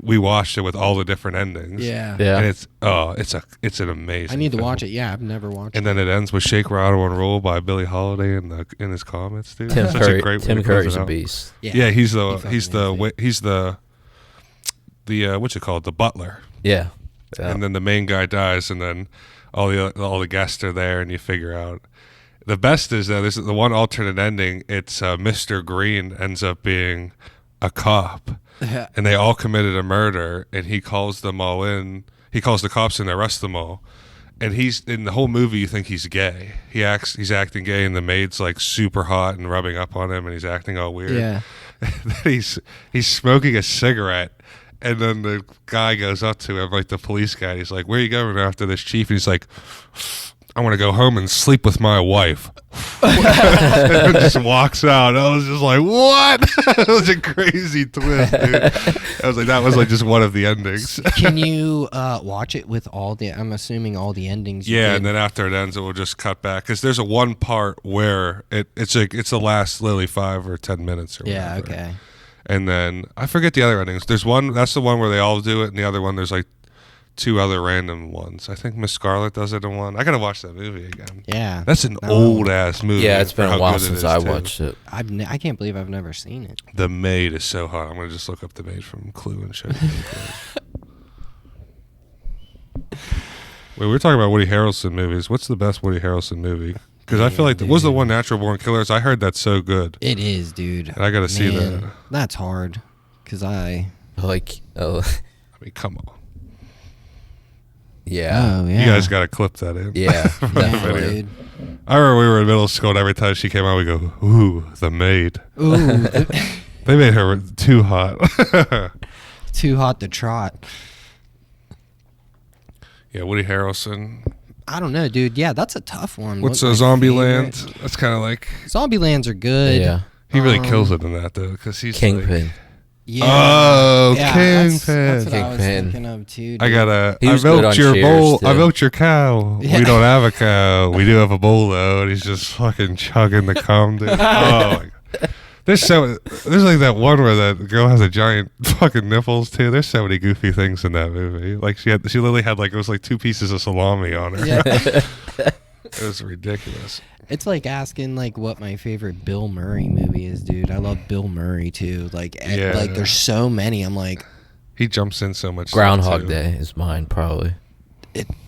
we watched it with all the different endings. Yeah. Yeah. And it's an amazing. I need to film. watch it. Yeah, I've never watched And it. then it ends with "Shake, Rattle, and Roll" by Billie Holiday in his comments, dude. Tim Such a Curry. great way Tim to close Curry's it a out. beast. Yeah, he's the what's it called, the butler. Yeah. And then the main guy dies, and then all the guests are there, and you figure out. The best is this is the one alternate ending. It's Mr. Green ends up being a cop, and they all committed a murder, and he calls them all in. He calls the cops and arrests them all. And he's in the whole movie. You think he's gay. He's acting gay, and the maid's like super hot and rubbing up on him, and he's acting all weird. Yeah. he's smoking a cigarette. And then the guy goes up to him, like the police guy. He's like, "Where are you going after this, chief?" And he's like, "I want to go home and sleep with my wife." And just walks out. I was just like, "What?" It was a crazy twist, dude. I was like, that was like just one of the endings. Can you watch it with all the? I'm assuming all the endings. you Yeah, did. and then after it ends, it will just cut back because there's a one part where it's the last literally 5 or 10 minutes or Yeah. whatever. Okay. And then I forget the other endings. There's one that's the one where they all do it, and the other one there's like 2 other random ones. I think Miss Scarlet does it in one. I gotta watch that movie again. Yeah. That's an old ass movie. Yeah, it's for been how a while good it since is, I too. watched it. I can't believe I've never seen it. The Maid is so hot. I'm gonna just look up the Maid from Clue and show you. Wait, we were talking about Woody Harrelson movies. What's the best Woody Harrelson movie? Because I feel like was the one Natural Born Killers. I heard that's so good. It is, dude. And I gotta see Man, that. That's hard. Cause Like, I mean, come on. yeah. Oh yeah. You guys gotta clip that in. Yeah. Yeah, Definitely. dude. I remember we were in middle school, and every time she came out, we go, "Ooh, the Maid." Ooh, They made her too hot. too hot to trot. Yeah, Woody Harrelson. I don't know, dude. Yeah, that's a tough one. What's my Zombieland? favorite- That's kind of like Zombielands are good. Yeah. he really kills it in that though, because he's Kingpin. Like, Yeah. Oh, Yeah, Kingpin. That's what I was Kingpin. thinking of too. Dude. I gotta. He I was good milked on your Cheers, bowl. I too. milked your cow. Yeah. We don't have a cow. We do have a bull though, and he's just fucking chugging the cum, dude. Oh my god. There's like that one where that girl has a giant fucking nipples too. There's so many goofy things in that movie. Like she literally had like it was like 2 pieces of salami on her. Yeah. It was ridiculous. It's like asking like what my favorite Bill Murray movie is, dude. I love Bill Murray too. Like, Yeah. like there's so many. I'm like, He jumps in so much. stuff, Groundhog too. Day is mine, probably,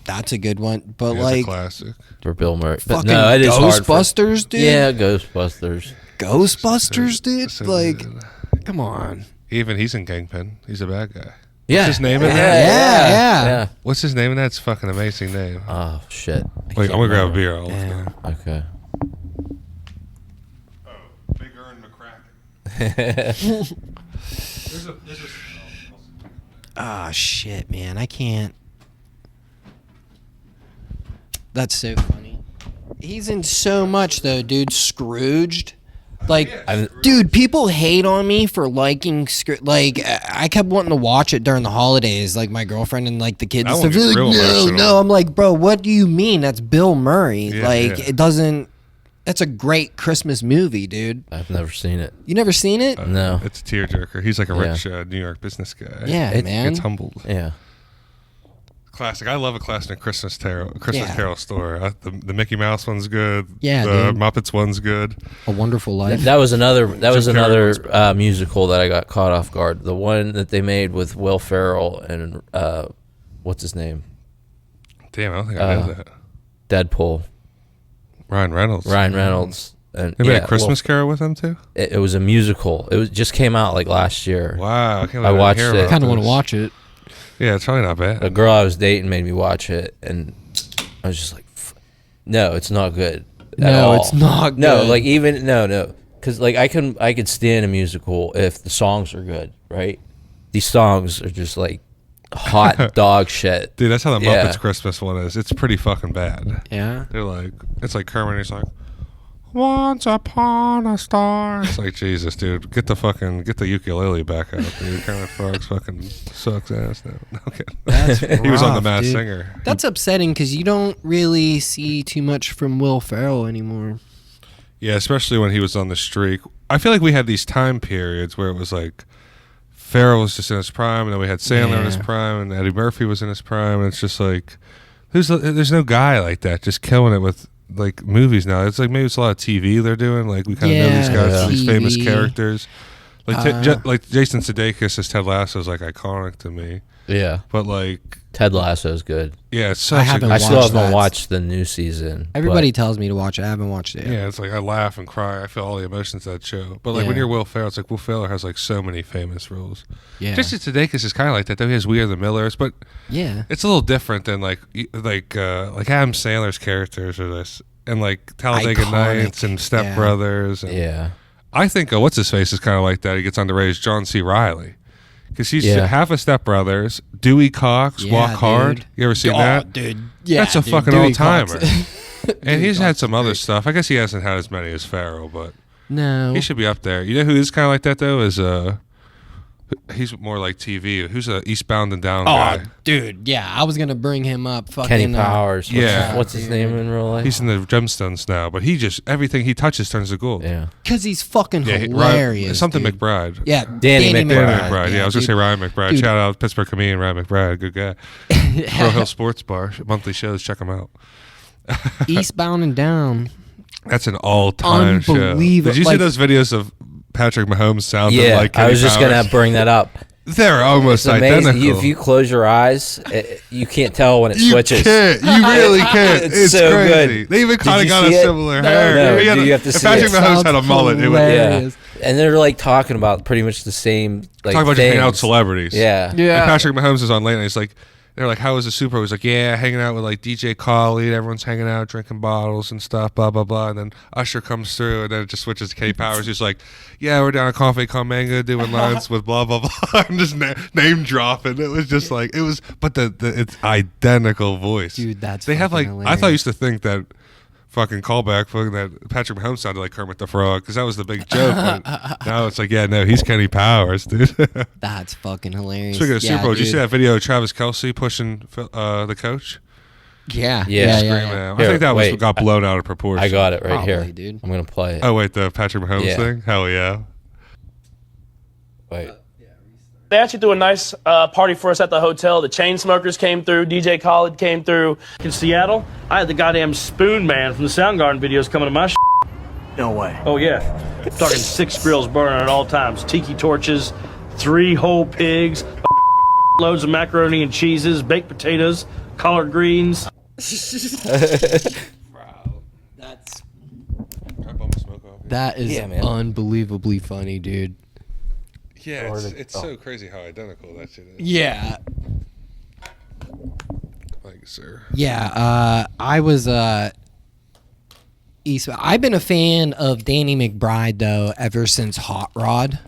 that's a good one. But Yeah, it's a like, classic. for Bill Murray. But fucking no, it is hard. Ghostbusters, dude. Yeah, Ghostbusters. Ghostbusters, dude. So Like, good. come on. Even he's in Kingpin. He's a bad guy. Yeah. What's his name in yeah, that? Yeah. Yeah. What's his name in that? It's a fucking amazing name. Oh, shit. Wait, I'm gonna grab a beer. I'll Yeah. Okay. Oh, Big Earn McCracken. Ah, shit, man. I can't. That's so funny. He's in so much though, dude. Scrooged. Like, dude, people hate on me for liking like I kept wanting to watch it during the holidays, like my girlfriend and like the kids and That stuff. one They're gets like, real no, emotional. no. I'm like, bro, what do you mean? That's Bill Murray. Yeah, like, yeah. it doesn't. That's a great Christmas movie, dude. I've never seen it. You never seen it? No. It's a tearjerker. He's like a Yeah. rich New York business guy. Yeah, It's- man. Gets humbled. Yeah. Classic. I love a classic Christmas Carol Yeah. story. The Mickey Mouse one's good. Yeah, the dude. Muppets one's good. A Wonderful Life. That was another. That was Jim Carrey was another musical that I got caught off guard. The one that they made with Will Ferrell and what's his name? Damn, I don't think I know that. Deadpool. Ryan Reynolds. Ryan Reynolds. And They made yeah, a Christmas Carol with him too. It was a musical. It was just came out like last year. Wow, I, can't I believe watched didn't it. hear about kind of want to this. watch it. Yeah, it's probably not A bad. girl I was dating made me watch it, and I was just like, "No, it's not good." at No, all." it's not No, good. like even no. because like I could stand a musical if the songs are good, right? These songs are just like hot dog shit. Dude, that's how the Muppets Christmas one is. It's pretty fucking bad. Yeah. They're like, it's like Herman. He's like, once upon a star. It's like, Jesus, dude, get the ukulele back out, dude. Kermit Frog's fucking sucks ass now. No kidding. That's He was on The rough, Masked dude. Singer. That's upsetting because you don't really see too much from Will Ferrell anymore. Yeah, especially when he was on the streak. I feel like we had these time periods where it was like Ferrell was just in his prime, and then we had Sandler in his prime, and Eddie Murphy was in his prime. And it's just like there's no guy like that just killing it with like movies now. It's like maybe it's a lot of TV they're doing. Like we kind of know these guys, these famous characters. Like like Jason Sudeikis as Ted Lasso is like iconic to me. Yeah, but like Ted Lasso is good. Yeah, it's such a good I still haven't that. watched the new season. Everybody tells me to watch it. I haven't watched it yet. Yeah, it's like I laugh and cry. I feel all the emotions of that show. But like when you're Will Ferrell, it's like Will Ferrell has like so many famous roles. Yeah. Jason Sudeikis is kind of like that though. He has We Are the Millers, but yeah, it's a little different than like Adam Sandler's characters or this, and like Talladega Nights and Step Brothers. And I think what's his face is kind of like that. He gets on the raise John C. Reilly. Because he's half a Step Brothers, Dewey Cox, Walk Hard. Dude. You ever seen that? Dude. Yeah, that's a fucking Dewey all-timer. And he's Cox had some other stuff. I guess he hasn't had as many as Ferrell, but no, he should be up there. You know who is kind of like that though? Is he's more like TV. Who's a Eastbound and Down guy? Dude, yeah, I was gonna bring him up. Fucking Kenny Powers. What's his dude. name in real life? He's in the Gemstones now, but he just everything he touches turns to gold. Yeah, because he's fucking hilarious. Something dude. McBride. Yeah, Danny McBride. Yeah, I was gonna say Ryan McBride. Dude. Shout out Pittsburgh comedian Ryan McBride, good guy. Pearl Hill Sports Bar, monthly shows. Check him out. Eastbound and Down. That's an all-time show. Unbelievable. Did you see those videos of Patrick Mahomes sounding like Kenny I was just Powers? gonna bring that up. They're almost It's amazing. identical. If you close your eyes, you can't tell when it switches. You really can't. It's so crazy. good. They even kind of you got a see it? similar hair. No, If you have to if see Patrick it. Mahomes had a mullet, it would. Hilarious. And they're like talking about pretty much the same like Talking about just things. hanging out with celebrities. Yeah. And Patrick Mahomes is on late night. He's like, they're like, how was the Super Bowl? He's like, yeah, hanging out with like DJ Khaled. Everyone's hanging out, drinking bottles and stuff, blah, blah, blah. And then Usher comes through, and then it just switches to Kenny Powers. He's like, yeah, we're down at Coffee Con Mango doing lines with blah, blah, blah. I'm just name dropping. It was just like, it was, but it's identical voice. Dude, that's They have like, fucking I thought I hilarious. used to think that fucking callback fucking that Patrick Mahomes sounded like Kermit the Frog because that was the big joke. But now it's like, yeah, no, he's Kenny Powers, dude. That's fucking hilarious. Speaking of Yeah, Super Bowl, did you dude. see that video of Travis Kelce pushing the coach? Yeah. Yeah. I Here, think that wait, got blown out of proportion. I got it right Probably, here, dude. I'm gonna play it. Oh wait, the Patrick Mahomes thing? Hell yeah. Wait. They actually threw a nice party for us at the hotel. The Chainsmokers came through. DJ Khaled came through. In Seattle, I had the goddamn Spoon Man from the Soundgarden videos coming to my No way. Oh, yeah. Talking 6 grills burning at all times. Tiki torches, 3 whole pigs, loads of macaroni and cheeses, baked potatoes, collard greens. That is Yeah, man. unbelievably funny, dude. Yeah, it's so crazy how identical that shit is. Yeah. Thank you, sir. Yeah, I was I've been a fan of Danny McBride though ever since Hot Rod.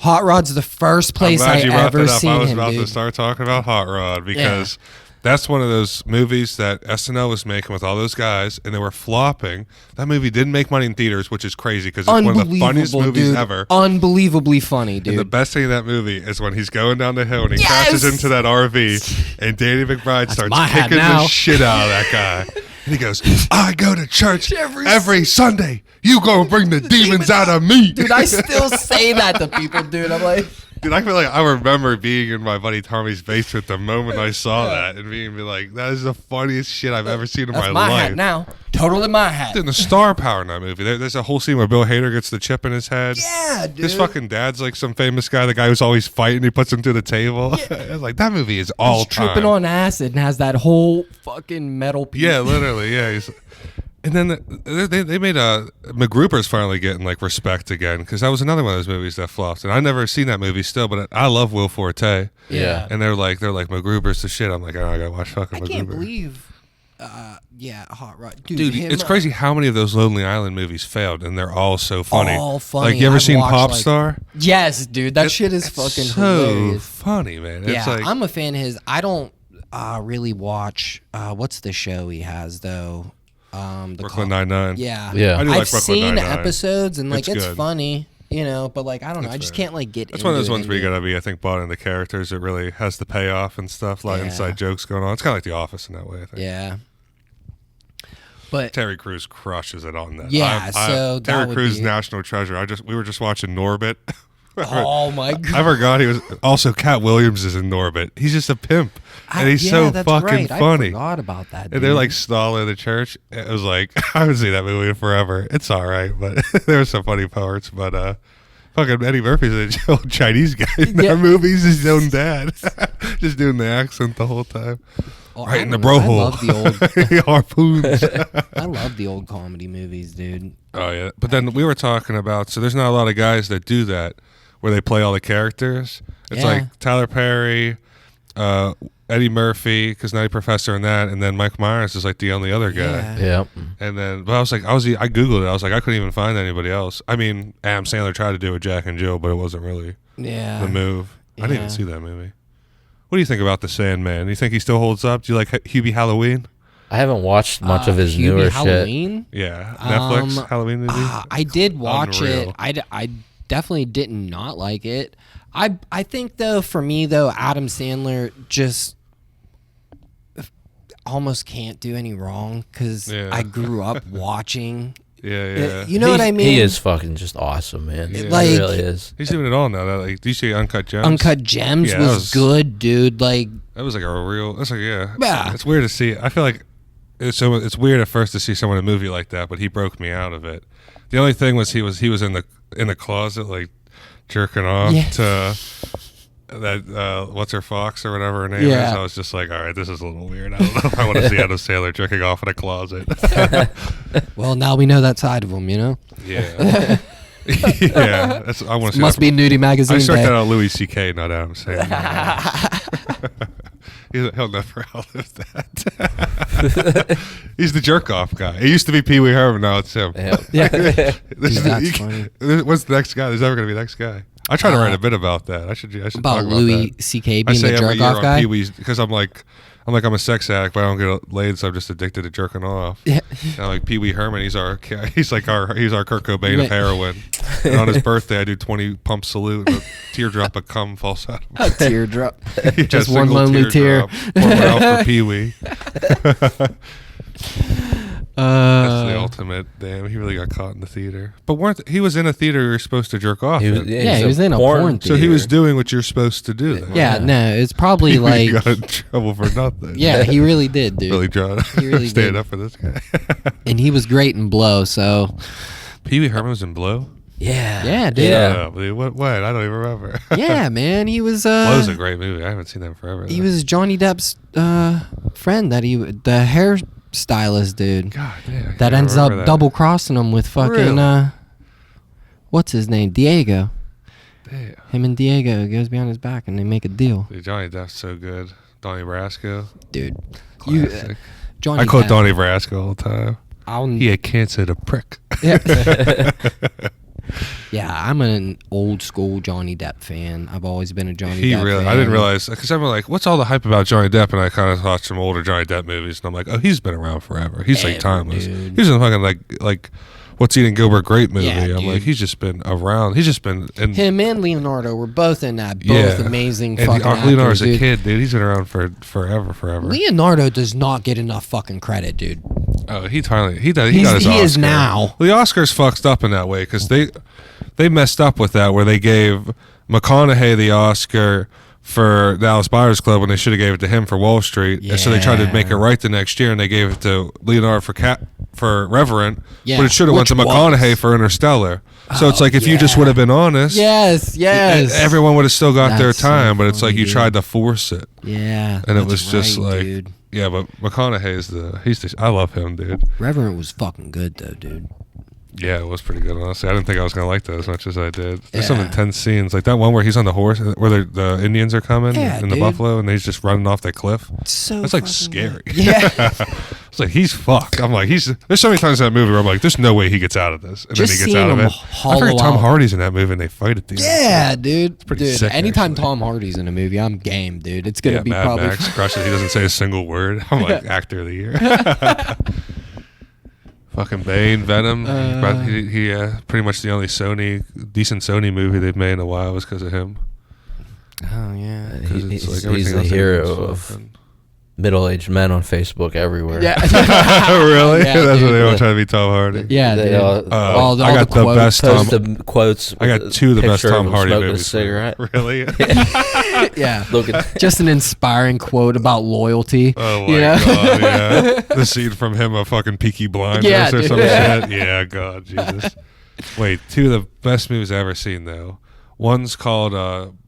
Hot Rod's the first place I ever seen I was him, about dude. to start talking about Hot Rod because that's one of those movies that SNL was making with all those guys, and they were flopping. That movie didn't make money in theaters, which is crazy because it's one of the funniest movies dude. ever. Unbelievably funny, dude. And the best thing in that movie is when he's going down the hill and he crashes into that RV, and Danny McBride starts my hat kicking now. the shit out of that guy. And he goes, I go to church every Sunday. You go and bring the demons out of me. Dude, I still say that to people, dude. I'm like, Dude, I feel like I remember being in my buddy Tommy's basement the moment I saw that and being like, that is the funniest shit I've ever seen in that's my my life. hat now. Totally my hat. Dude, the star power in that movie. There's a whole scene where Bill Hader gets the chip in his head. Yeah, dude. His fucking dad's like some famous guy, the guy who's always fighting. He puts him through the table. I was like, that movie is all He's time. tripping on acid and has that whole fucking metal piece. Yeah, literally. Yeah. And then they made MacGruber's finally getting like respect again because that was another one of those movies that flopped. And I never seen that movie still, but I love Will Forte. Yeah. And they're like MacGruber's the shit. I'm like, oh, I gotta watch fucking I MacGruber. can't believe. Yeah, Hot Rod. Dude, him, it's crazy how many of those Lonely Island movies failed, and they're all so funny. All funny. Like, you ever I've seen watched, Popstar? Yes, dude. That shit is fucking so hilarious. funny, man. Yeah, It's like, I'm a fan of his. I don't really watch. What's the show he has though? Brooklyn Nine-Nine. Yeah, Yeah. I do I've like Brooklyn seen Nine-Nine. episodes and like it's good. funny, you know. But like I don't know, I It's just fair. can't like get. That's one of those into ones where you it. gotta be, I think, bought into the characters. It really has the payoff and stuff, like Yeah. inside jokes going on. It's kind of like The Office in that way, I think. Yeah. But Terry Crews crushes it on that. Yeah, so that Terry would Crews, be- national treasure. We were just watching Norbit. oh my I god, forgot he was also Cat Williams is in Norbit. He's just a pimp, and he's so that's fucking right. funny. I forgot about that. And they're dude. like stalling the church. It was like I haven't seen that movie in forever. It's all right, but there were some funny parts. But fucking Eddie Murphy's a old Chinese guy in that movie. He's his own dad, just doing the accent the whole time. Oh, Right I in the don't bro know. hole. I love the old. Harpoons. I love the old comedy movies, dude. Oh yeah, but then we were talking about, so there's not a lot of guys that do that where they play all the characters. It's Yeah. like Tyler Perry, Eddie Murphy, because Nutty Professor and that, and then Mike Myers is like the only other guy. Yeah. Yep. And then, but I googled it. I was like, I couldn't even find anybody else. I mean, Adam Sandler tried to do it, Jack and Jill, but it wasn't really Yeah. the move. I didn't Yeah. even see that movie. What do you think about The Sandman? Do you think he still holds up? Do you like Hubie Halloween? I haven't watched much of his Hubie newer shit. Halloween? Yeah, Netflix Halloween movie. I did watch Unreal. it. I definitely did not like it. I think though, for me though, Adam Sandler just almost can't do any wrong because Yeah. I grew up watching. Yeah. You know what I mean? He is fucking just awesome, man. Yeah. Like- he really is. He's doing it all now. That, like, do you see Uncut Gems? Uncut Gems Yeah, that was was- good, dude. Like, That was like a real. That's like Yeah. It's weird to see. I feel like it's weird at first to see someone in a movie like that, but he broke me out of it. The only thing was he was in the closet like jerking off Yeah. to that what's her Fox or whatever her name Yeah. is. I was just like, all right, this is a little weird. I don't know if I want to see Adam Sandler jerking off in a closet. well, now we know that side of him. You know, Yeah. Yeah, I want to see must that. be nudie magazine. I start day. that on Louis C.K., not Adam Sandler. He'll never outlive that. He's the jerk off guy. It used to be Peewee Herman, now it's him. Yep. Yeah. This is- That's you- funny. What's the next guy? There's never going to be the next guy. I try to write a bit about that. I should talk about about Louis that. C.K. I being say the every jerk year off on guy. Pee-wee's because I'm a sex addict, but I don't get laid, so I'm just addicted to jerking off. Yeah. And I'm like Peewee Herman, he's our Kurt Cobain Right. of heroin. And on his birthday, I do 20 pump salute, and a teardrop of cum falls out of my A teardrop. Yeah, Just a one single lonely tear. teardrop. Pour one out for Pee-wee. That's the ultimate. Damn, he really got caught in the theater. But he was in a theater you're supposed to jerk off He was, in. Yeah, he was in a porn So he theater. was doing what you're supposed to do. Then. Yeah, no, it's probably He like. got in trouble for nothing. Yeah, he really did, dude. Really trying He really stand did. up for this guy. And he was great in Blow, so. Pee-wee Herman was in Blow? Yeah. Yeah, dude. Yeah. Oh, dude, what? I don't even remember. Yeah, man, he was. Blow's a great movie. I haven't seen that in forever. He though. was Johnny Depp's friend that the hairstylist dude God damn. I that can't ends up remember that. double crossing him with fucking Really? what's his name, Diego. Damn. Him and Diego goes behind his back and they make a deal, Dude, Johnny Depp's so good. Donnie Brasco. dude. Classic. Johnny I quote Depp, Donnie Brasco all the time. He had cancer, the prick. Yeah, I'm an old school Johnny Depp fan. I've always been a Johnny Depp fan. I didn't realize, because I'm like, what's all the hype about Johnny Depp? And I kind of watched some older Johnny Depp movies, and I'm like, oh, he's been around forever. He's like Ever, timeless. dude. He's in fucking like What's Eating Gilbert Grape movie. Yeah, I'm dude. like, he's just been around. He's just been in. Him and Leonardo were both in that. Both Yeah. amazing And fucking actors, Leonardo's a dude. kid, dude. He's been around for forever. Leonardo does not get enough fucking credit, dude. Oh, he got his He Oscar. is now. The Oscars fucked up in that way because they messed up with that where they gave McConaughey the Oscar for Dallas Buyers Club when they should have gave it to him for Wall Street. And so they tried to make it right the next year and they gave it to Leonardo for Reverend, Yeah, but it should have went to which McConaughey was. for Interstellar. So it's like if you just yeah. would have been honest, Yes. everyone would have still got their That's so time. But it's like funny, you dude. tried to force it. Yeah. And it that's was just right, like, dude. yeah, but McConaughey's I love him, dude. Reverend was fucking good though, dude. Yeah, it was pretty good, honestly. I didn't think I was going to like that as much as I did. There's some Yeah. intense scenes. Like that one where he's on the horse, where the Indians are coming, Yeah, and the dude. buffalo, and he's just running off that cliff. So That's like fucking scary. good. Yeah. It's like, he's fucked. I'm like, there's so many times in that movie where I'm like, there's no way he gets out of this. And Just then he gets seeing out of him it. I hollow forget Tom out. Hardy's in that movie and they fight at the end. Yeah, dude. pretty Dude, sick, anytime actually. Tom Hardy's in a movie, I'm game, dude. It's gonna Yeah, be Mad probably Max crushes. He doesn't say a single word. I'm like, actor of the year. Fucking Bane, Venom. He pretty much the only decent Sony movie they've made in a while was because of him. Oh yeah. 'Cause it's He's everything the else hero is of fucking- middle-aged men on Facebook everywhere. Yeah. Really? Yeah, That's what dude. they all try to be Tom Hardy. Yeah, They dude. all- all I got the the quotes. best Tom. Post the quotes. I got with two of the best picture Tom him Hardy smoking movies. a cigarette. Really? Yeah. Look at Just an inspiring quote about loyalty. Oh my you know? god! Yeah, the scene from him of fucking Peaky Blinders Yeah, or dude. some shit. Yeah, God, Jesus. Wait, two of the best movies I've ever seen though. One's called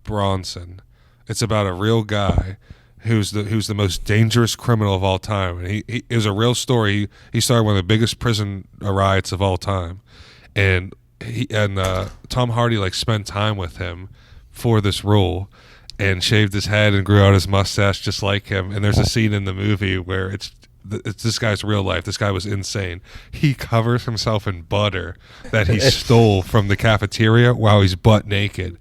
Bronson. It's about a real guy who's the most dangerous criminal of all time, and he it was a real story. He started one of the biggest prison riots of all time, and Tom Hardy like spent time with him for this role. And shaved his head and grew out his mustache just like him. And there's a scene in the movie where it's this guy's real life. This guy was insane. He covers himself in butter that he stole from the cafeteria while he's butt naked.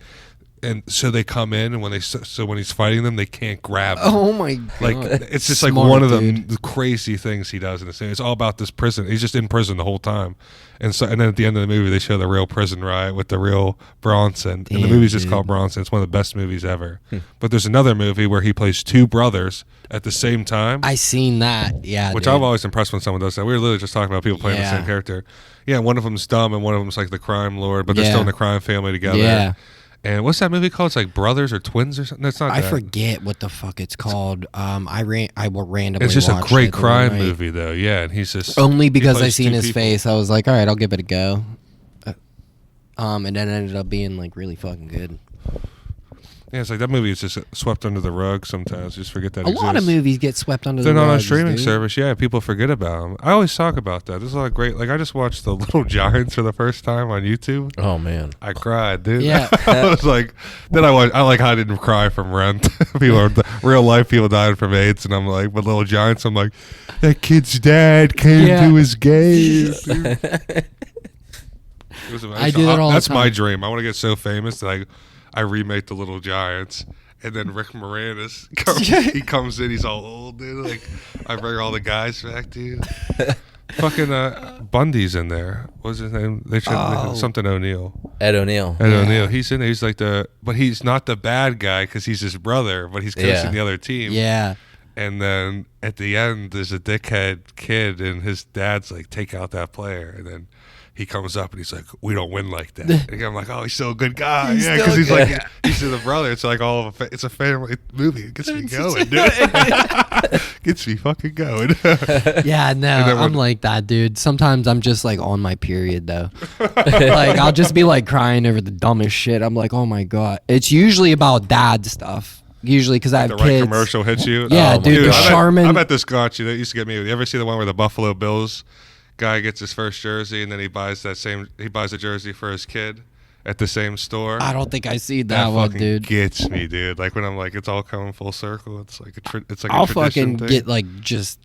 And so they come in, and when he's fighting them, they can't grab him. Oh my god. Like it's just like Smart, one of dude. the crazy things he does in the scene. It's all about this prison. He's just in prison the whole time, and then at the end of the movie they show the real prison riot with the real Bronson. And the Damn, movie's just dude. called Bronson. It's one of the best movies ever. But there's another movie where he plays two brothers at the same time, I seen that. Yeah. which dude. I'm always impressed when someone does that. We were literally just talking about people playing the Yeah. same character. Yeah, one of them's dumb and one of them's like the crime lord, but they're Yeah. still in the crime family together. Yeah. And what's that movie called? It's like Brothers or Twins or something. That's not. I that. forget what the fuck it's called. I randomly. It's just a watched great it the other crime night. movie, though. Yeah, and he's just Only because I plays seen two his people. face, I was like, all right, I'll give it a go. And then it ended up being like really fucking good. Yeah, it's like that movie is just swept under the rug sometimes. Just forget that A lot of exists. movies get swept under They're the not on a rugs, streaming dude. service. Yeah, people forget about them. I always talk about that. There's a lot of great. Like I just watched The Little Giants for the first time on YouTube. Oh man. I cried, dude. Yeah. I was like, then I like how I didn't cry from Rent. People are real life people dying from AIDS, and I'm like, but Little Giants, I'm like, that kid's dad came Yeah. to his gays. dude. It was amazing. I do that all the That's my time. dream. I want to get so famous that I remake The Little Giants. And then Rick Moranis, he comes in, he's all old, dude. Like, I bring all the guys back, dude. Fucking Bundy's in there. What's his name? They should something O'Neill. Ed O'Neill. Ed O'Neill. He's in there. He's like but he's not the bad guy because he's his brother, but he's coaching Yeah. the other team. Yeah. And then at the end, there's a dickhead kid, and his dad's like, take out that player. And then he comes up and he's like, we don't win like that. And I'm like, oh, he's still a good guy. He's Yeah, still because he's good. like, he's the brother. It's like it's a family movie. It gets me going, dude. Gets me fucking going. Yeah, no, then I'm when- like that, dude. Sometimes I'm just like on my period though. Like I'll just be like crying over the dumbest shit. I'm like, oh my god. It's usually about dad stuff. Usually because I have The kids. right commercial hits you. Yeah, Oh, my dude, the God. Charmin- I bet this got you. That used to get me. You ever see the one where the Buffalo Bills guy gets his first jersey and then he buys a jersey for his kid at the same store? I don't think I see that one, fucking dude. gets me, dude. Like when I'm like, it's all coming full circle. It's like it's like I'll a tradition fucking thing. get like just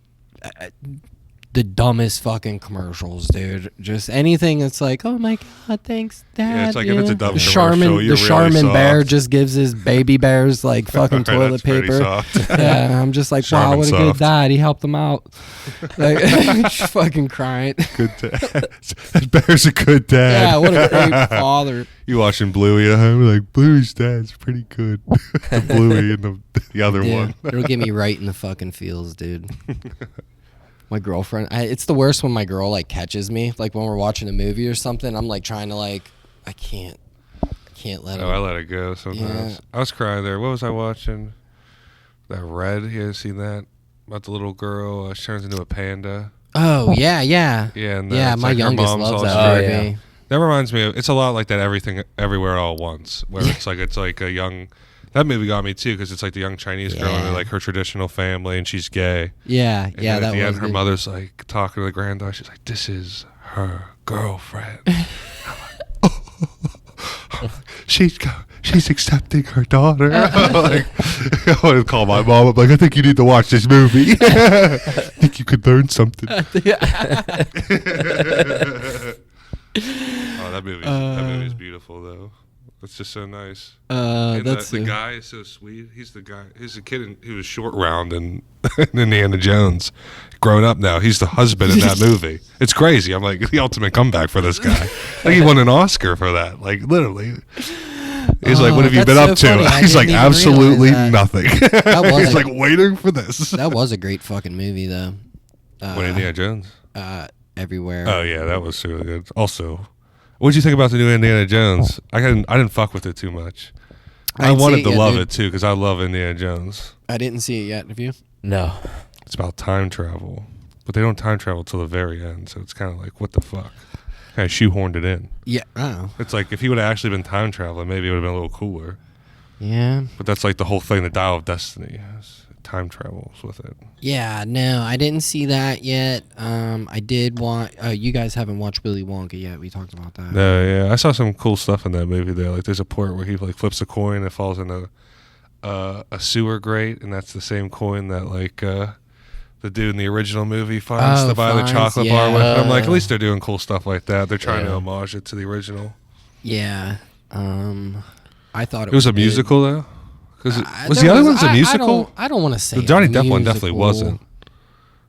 the dumbest fucking commercials, dude. Just anything that's like, oh my god, thanks, dad. Yeah, it's like you if it's a know? dumb the commercial, Charmin, you're the really Charmin bear soft. just gives his baby bears like fucking toilet That's pretty paper. soft. Yeah, I'm just like, wow, Charmin what a good soft. dad. He helped them out. Like, just fucking crying. Good dad. That bear's a good dad. Yeah, what a great father. You watching Bluey at home? Like Bluey's dad's pretty good. The Bluey and the other Yeah, one. it'll get me right in the fucking feels, dude. My girlfriend, it's the worst when my girl like catches me, like when we're watching a movie or something. I'm like trying to like, I can't let Oh, I her. let it go sometimes. Yeah. I was crying there. What was I watching? That Red. You ever seen that? About the little girl. She turns into a panda. Oh yeah, yeah, Yeah, and yeah. it's My like her youngest mom's loves all that straight. movie. Oh, yeah. That reminds me of. It's a lot like that. Everything, everywhere, all at once. Where it's like a young. That movie got me too because it's like the young Chinese girl Yeah. into like her traditional family and she's gay. Yeah, And yeah. then at That the was end, her good. mother's like talking to the granddaughter. She's like, "This is her girlfriend. She's accepting her daughter. I want to call my mom. I'm like, I think you need to watch this movie. I think you could learn something. Oh, that movie's beautiful though. It's just so nice. And the guy is so sweet. He's the guy. He's a kid who was Short Round in Indiana Jones. Grown up now, he's the husband in that movie. It's crazy. I'm like the ultimate comeback for this guy. Like he won an Oscar for that. Like literally. He's like, what have you been up to? He's like, absolutely nothing. He's like waiting for this. That was a great fucking movie though. What, Indiana Jones? Everywhere. Oh yeah, that was really good. Also, what did you think about the new Indiana Jones? I didn't fuck with it too much. I wanted to love it too because I love Indiana Jones. I didn't see it yet. Have you? No. It's about time travel, but they don't time travel till the very end, so it's kind of like, what the fuck? Kind of shoehorned it in. Yeah. Oh. It's like if he would have actually been time traveling, maybe it would have been a little cooler. Yeah. But that's like the whole thing. The Dial of Destiny has time travels with it. Yeah. No, I didn't see that yet. I did want. You guys haven't watched Willy Wonka yet. We talked about that. No, yeah, I saw some cool stuff in that movie there. Like there's a part where he like flips a coin, it falls in a sewer grate, and that's the same coin that like the dude in the original movie finds to buy the chocolate bar with. And I'm like, at least they're doing cool stuff like that. They're trying to homage it to the original. Yeah. I thought it was a musical though. Because was the other one's a musical? I don't want to say the Johnny Depp one definitely wasn't.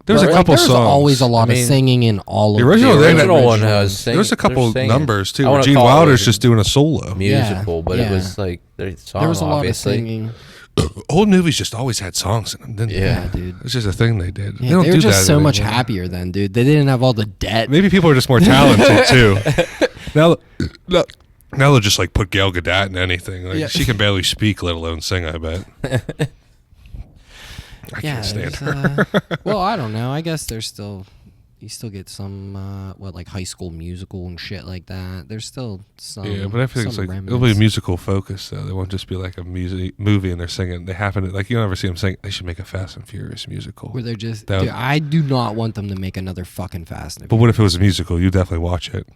There was a couple songs. There's always a lot of singing in all of the original one has singing. There's a couple numbers too. Where Gene Wilder's just doing a solo musical, but it was like there was a lot of singing. Old movies just always had songs in them, didn't they? Yeah, dude. It's just a thing they did. Yeah, they were just so much happier then, dude. They didn't have all the debt. Maybe people are just more talented too. Now they'll just like put Gal Gadot in anything. Like she can barely speak, let alone sing. I bet. I can't stand her. Well, I don't know. I guess there's still. You still get some, like High School Musical and shit like that. There's still some. Yeah, but I think it's like it'll be a musical focus though. They won't just be like a movie and they're singing. They happen to like you don't ever see them sing. They should make a Fast and Furious musical where they're just. Dude, I do not want them to make another fucking Fast and Furious. But what if it was a musical? You definitely watch it.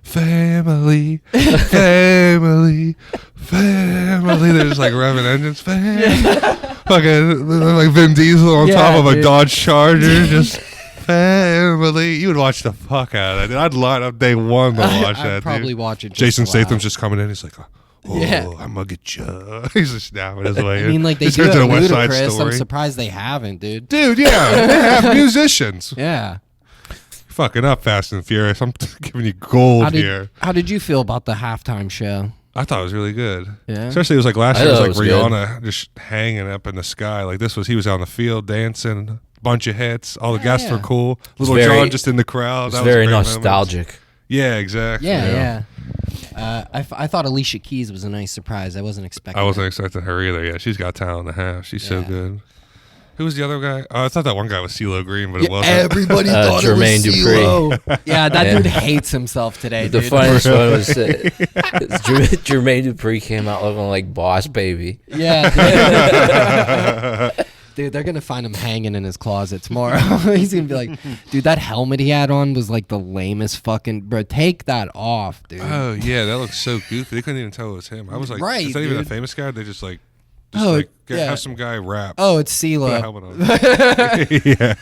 Family, family, family. They're just like revving engines. Fucking like Vin Diesel on top of a Dodge Charger, just. Family, you would watch the fuck out of that. Dude. I'd line up day one to watch that. I'd probably watch it. Jason Statham's just coming in. He's like, I'm gonna get you. He's just snapping his way. I mean, like they do it Ludacris. I'm surprised they haven't, dude. Dude, yeah, they have musicians. Yeah, fucking up Fast and Furious. I'm giving you gold here. How did you feel about the halftime show? I thought it was really good. Yeah, especially it was like last year. It was like Rihanna just hanging up in the sky. Like this was he was on the field dancing. Bunch of hits. All the guests were cool. Little John just in the crowd. That was very nostalgic. Moment. Yeah, exactly. Yeah. I thought Alicia Keys was a nice surprise. I wasn't expecting. I wasn't expecting her either. Yeah, she's got talent and a half. She's so good. Who was the other guy? Oh, I thought that one guy was CeeLo Green, but it wasn't. Everybody thought it was CeeLo. Yeah, that dude hates himself today. The funniest one was Jermaine Dupri came out looking like Boss Baby. Yeah. Dude, they're going to find him hanging in his closet tomorrow. He's going to be like, dude, that helmet he had on was like the lamest fucking... Bro, take that off, dude. Oh, yeah, that looks so goofy. They couldn't even tell it was him. I was like, is that even a famous guy? They just like... have some guy rap. Oh, it's CeeLo. Put a helmet on. Yeah.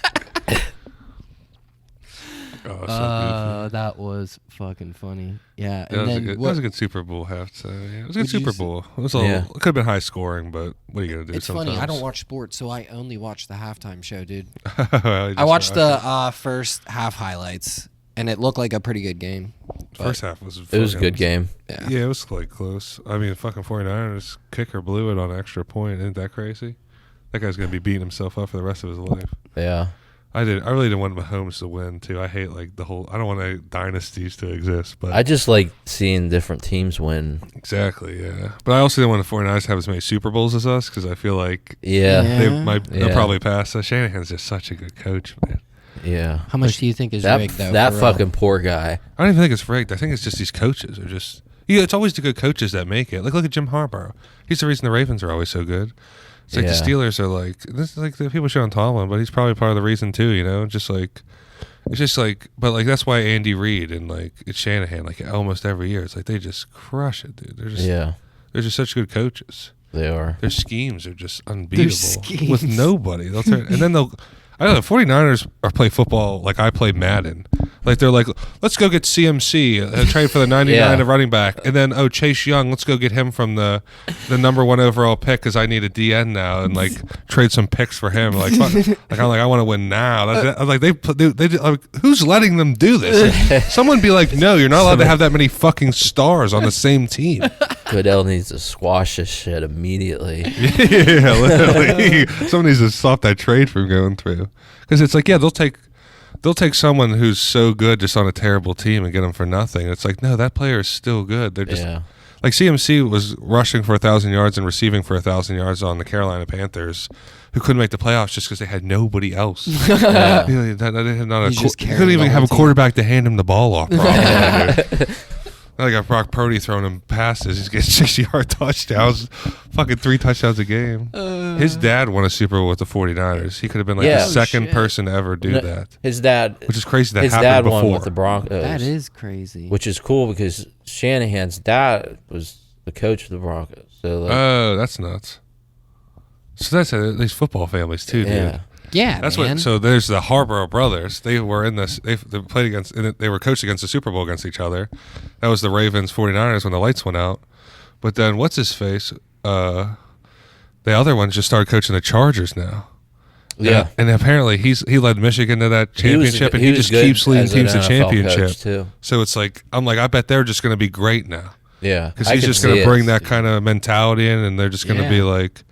Oh, that was fucking funny. Yeah, that was a good Super Bowl half. So yeah, it was a good Super Bowl. It was it could have been high scoring, but what are you gonna do? It's funny. I don't watch sports, so I only watch the halftime show, dude. I watched the first half highlights, and it looked like a pretty good game. First half was. It was a good game. Yeah, it was like close. I mean, fucking 49ers kicker blew it on an extra point. Isn't that crazy? That guy's gonna be beating himself up for the rest of his life. Yeah. I really didn't want Mahomes to win too. I hate like the whole. I don't want dynasties to exist, but I just like seeing different teams win. Exactly, yeah. But I also didn't want the 49ers to have as many Super Bowls as us because I feel like they'll probably pass us. Shanahan's just such a good coach, man. Yeah. How much do you think is rigged though? That fucking poor guy. I don't even think it's rigged. I think it's just these coaches are just. Yeah, it's always the good coaches that make it. Like look at Jim Harbaugh. He's the reason the Ravens are always so good. It's like the Steelers are like this is like the people shit on Tomlin, but he's probably part of the reason too. You know, just like It's just like, but like that's why Andy Reid and like it's Shanahan, like almost every year, it's like they just crush it, dude. They're just such good coaches. They are. Their schemes are just unbeatable with nobody. They'll turn, and then I don't know, 49ers play football like I play Madden. Like they're like, let's go get CMC, trade for the 99 of running back, and then Chase Young, let's go get him from the number 1 overall pick because I need a DN now, and like trade some picks for him. Like I want to win now. I'm like who's letting them do this? Like, someone be like, no, you're not allowed to have that many fucking stars on the same team. Goodell needs to squash this shit immediately. Yeah, literally. Someone needs to stop that trade from going through. Because it's like, yeah, they'll take someone who's so good just on a terrible team and get them for nothing. It's like, no, that player is still good. They're just like CMC was rushing for 1,000 yards and receiving for 1,000 yards on the Carolina Panthers, who couldn't make the playoffs just because they had nobody else. They couldn't even have a quarterback to hand him the ball off. I got Brock Purdy throwing him passes. He's getting 60-yard touchdowns, fucking 3 touchdowns a game. His dad won a Super Bowl with the 49ers. He could have been like the second person to ever do that. His dad, which is crazy. That his happened dad before. won with the Broncos. That is crazy. Which is cool because Shanahan's dad was the coach of the Broncos. So like, that's nuts. So that's these football families too, dude. Yeah, that's man. what. So there's the Harbaugh brothers. They were in this. They played against. They were coached against the Super Bowl against each other. That was the Ravens 49ers when the lights went out. But then what's his face? The other ones just started coaching the Chargers now. Yeah, and apparently he led Michigan to that championship, and he just keeps leading teams to championship too. So it's like I bet they're just going to be great now. Yeah, because he's just going to bring that kind of mentality in, and they're just going to be like,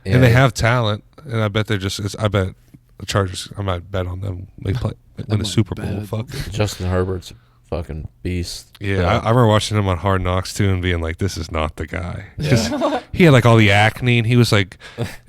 and they have talent. And I bet they're just. I bet the Chargers. I might bet on them. They win the Super Bowl. Fuck. Justin Herbert's a fucking beast. Yeah, I remember watching him on Hard Knocks too, and being like, "This is not the guy." Yeah. He had like all the acne, and he was like,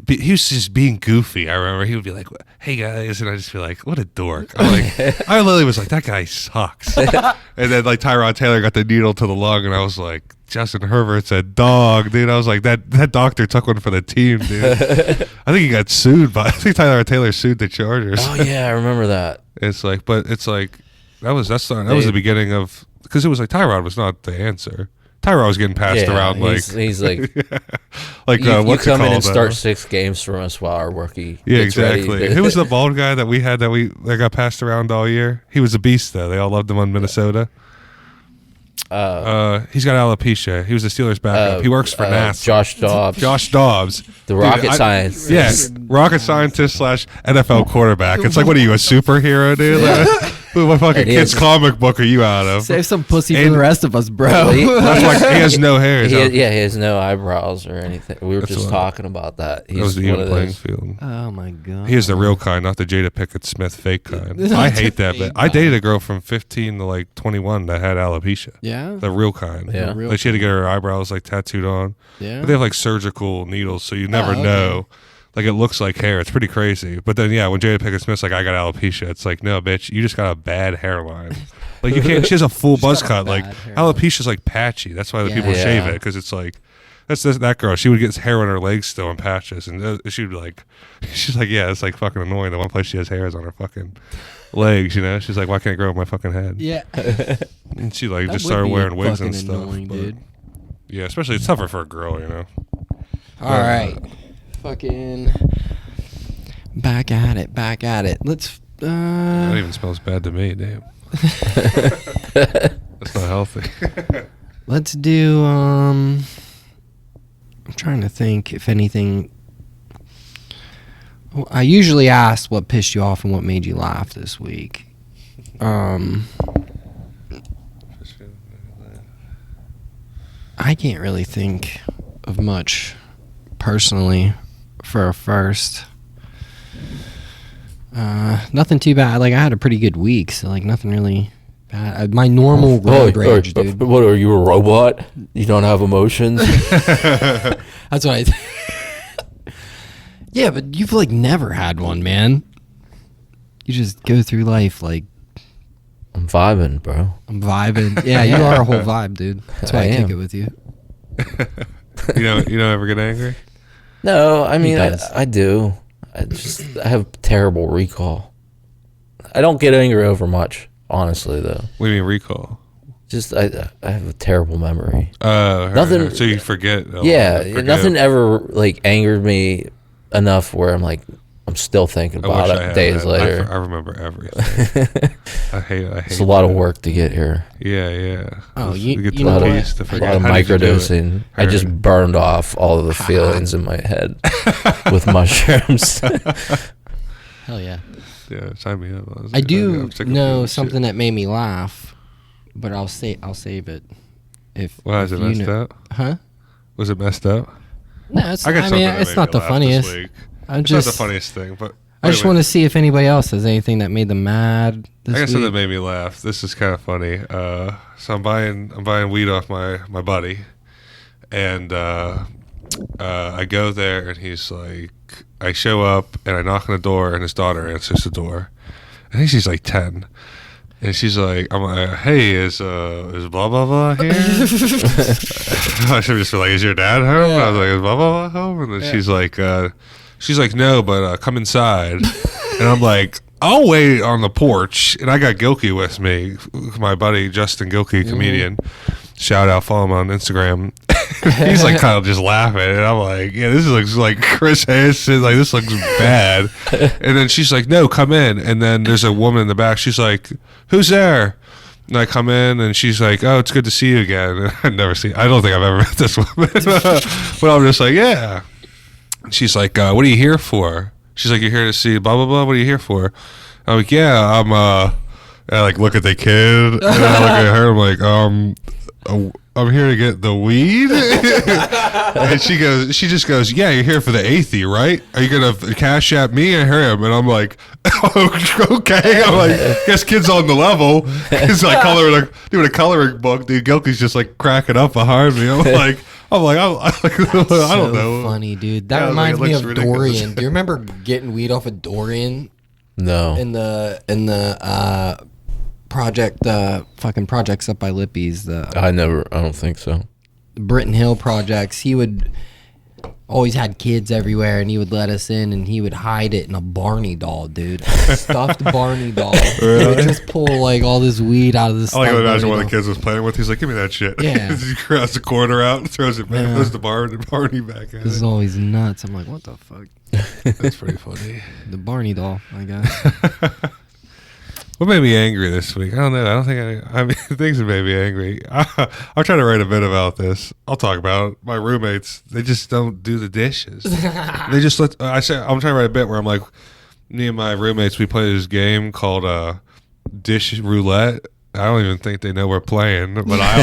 he was just being goofy. I remember he would be like, "Hey guys," and I just be like, "What a dork!" I'm like, I literally was like, "That guy sucks." And then like Tyrod Taylor got the needle to the lung, and I was like, Justin Herbert's a dog, dude. I was like, that doctor took one for the team, dude. I think he got sued I think Tyrod Taylor sued the Chargers. Oh yeah, I remember that. It's like, but it's like that was the beginning of, because it was like Tyrod was not the answer. Tyrod was getting passed around he's like like you come in and start 6 games from us while our rookie gets ready. Who was the bald guy that we had that got passed around all year? He was a beast though. They all loved him on Minnesota. He's got alopecia. He was the Steelers' backup. He works for NASA. Josh Dobbs. The rocket scientist. Yes, rocket scientist / NFL quarterback. It's like, what are you, a superhero, dude? What fucking kid's comic book are you out of? Save some pussy for the rest of us, bro. That's like, he has no hair. He has no eyebrows or anything. We were just talking about that. That was the even playing field. Oh my god. He is the real kind, not the Jada Pinkett Smith fake kind. I hate that. But I dated a girl from 15 to like 21 that had alopecia. Yeah. The real kind. Yeah. Like she had to get her eyebrows like tattooed on. Yeah. But they have like surgical needles, so you never know. Like it looks like hair. It's pretty crazy. But then when Jada Pinkett Smith's like, I got alopecia, it's like, no, bitch, you just got a bad hairline. Like you can't. She has a full buzz cut. Like alopecia's like patchy. That's why the people shave it, because it's like that girl. She would get hair on her legs still in patches, and she'd be like, she's like, yeah, it's like fucking annoying. The one place she has hair is on her fucking legs. She's like, why can't it grow on my fucking head? Yeah. And she like just started wearing wigs and stuff. Annoying, dude. Yeah, especially it's tougher for a girl, All right. Fucking back at it. Let's that even smells bad to me, damn. That's not healthy. Let's do I'm trying to think if anything. Well, I usually ask what pissed you off and what made you laugh this week. I can't really think of much personally for a first. Nothing too bad. Like I had a pretty good week, so like nothing really bad. My normal road rage, dude. What are you, a robot? You don't have emotions? That's what I. Yeah, but you've like never had one, man. You just go through life like. I'm vibing, bro. I'm vibing. Yeah, you are a whole vibe, dude. That's why I kick it with you. You don't ever get angry? No, I mean I do. I have terrible recall. I don't get angry over much, honestly. Though. What do you mean recall? Just I have a terrible memory. Nothing. So you forget. Nothing ever like angered me enough where I'm like I'm still thinking about it days later. I remember everything. I hate. It's a lot of work to get here. Yeah. Oh, you get you know to what? piece to A forget. lot of How did you do it? microdosing. I just burned off all of the feelings in my head with mushrooms. Hell yeah. Yeah, sign me up. I do I'm sick of know feeling something shit. that made me laugh, but I'll save it. If Why is if it you messed know- up? Huh? Was it messed up? No, it's. I got I something mean, that it's made not me the laugh this funniest. week. I'm It's just. not the funniest thing, but I just want to see if anybody else has anything that made them mad this I got something that week. made me laugh. This is kind of funny. So I'm buying weed off my buddy, and I go there, and he's like, I show up, and I knock on the door, and his daughter answers the door. I think she's like 10, and she's like, I'm like, hey, is blah blah blah here? I should just be like, is your dad home? I was like, is blah blah blah home? And then she's like, no, but come inside. And I'm like, I'll wait on the porch. And I got Gilkey with me, my buddy Justin Gilkey, comedian. Shout out, follow him on Instagram. He's like kind of just laughing, and I'm like, yeah, this looks like Chris Harrison. Like, this looks bad. And then she's like, no, come in. And then there's a woman in the back. She's like, who's there? And I come in, and she's like, oh, it's good to see you again. And I don't think I've ever met this woman. But I'm just like, yeah. And she's like, what are you here for? She's like, you're here to see blah blah blah. What are you here for? I'm like, yeah, and I like look at the kid, and I look at her. I'm like, I'm here to get the weed. And she just goes, yeah, you're here for the eighty, right? Are you gonna cash at me or him? And I'm like, okay. I'm like, guess kid's on the level. He's like doing a coloring book. Dude, Gilkey's just like cracking up behind me. I'm like, I don't know. Funny, dude. That Yeah, reminds like, it me looks of ridiculous. Dorian. Do you remember getting weed off of Dorian No. in the project, fucking projects up by Lippy's, I don't think so. Britton Hill projects? He would always had kids everywhere, and he would let us in, and he would hide it in a Barney doll, dude. A stuffed Barney doll. He would just pull like all this weed out of the I stuffed like to imagine Barney one of the doll. kids was playing with. He's like, give me that shit. Yeah. He grabs the quarter out and throws it back. Yeah. Throws the Barney back at This is it. always nuts. I'm like, what the fuck? That's pretty funny. The Barney doll, I guess. What made me angry this week? I don't know. I don't think I mean, things that made me angry. I'm trying to write a bit about this. I'll talk about it. My roommates. They just don't do the dishes. They just let. I'm trying to write a bit where I'm like, me and my roommates, we play this game called Dish Roulette. I don't even think they know we're playing, but I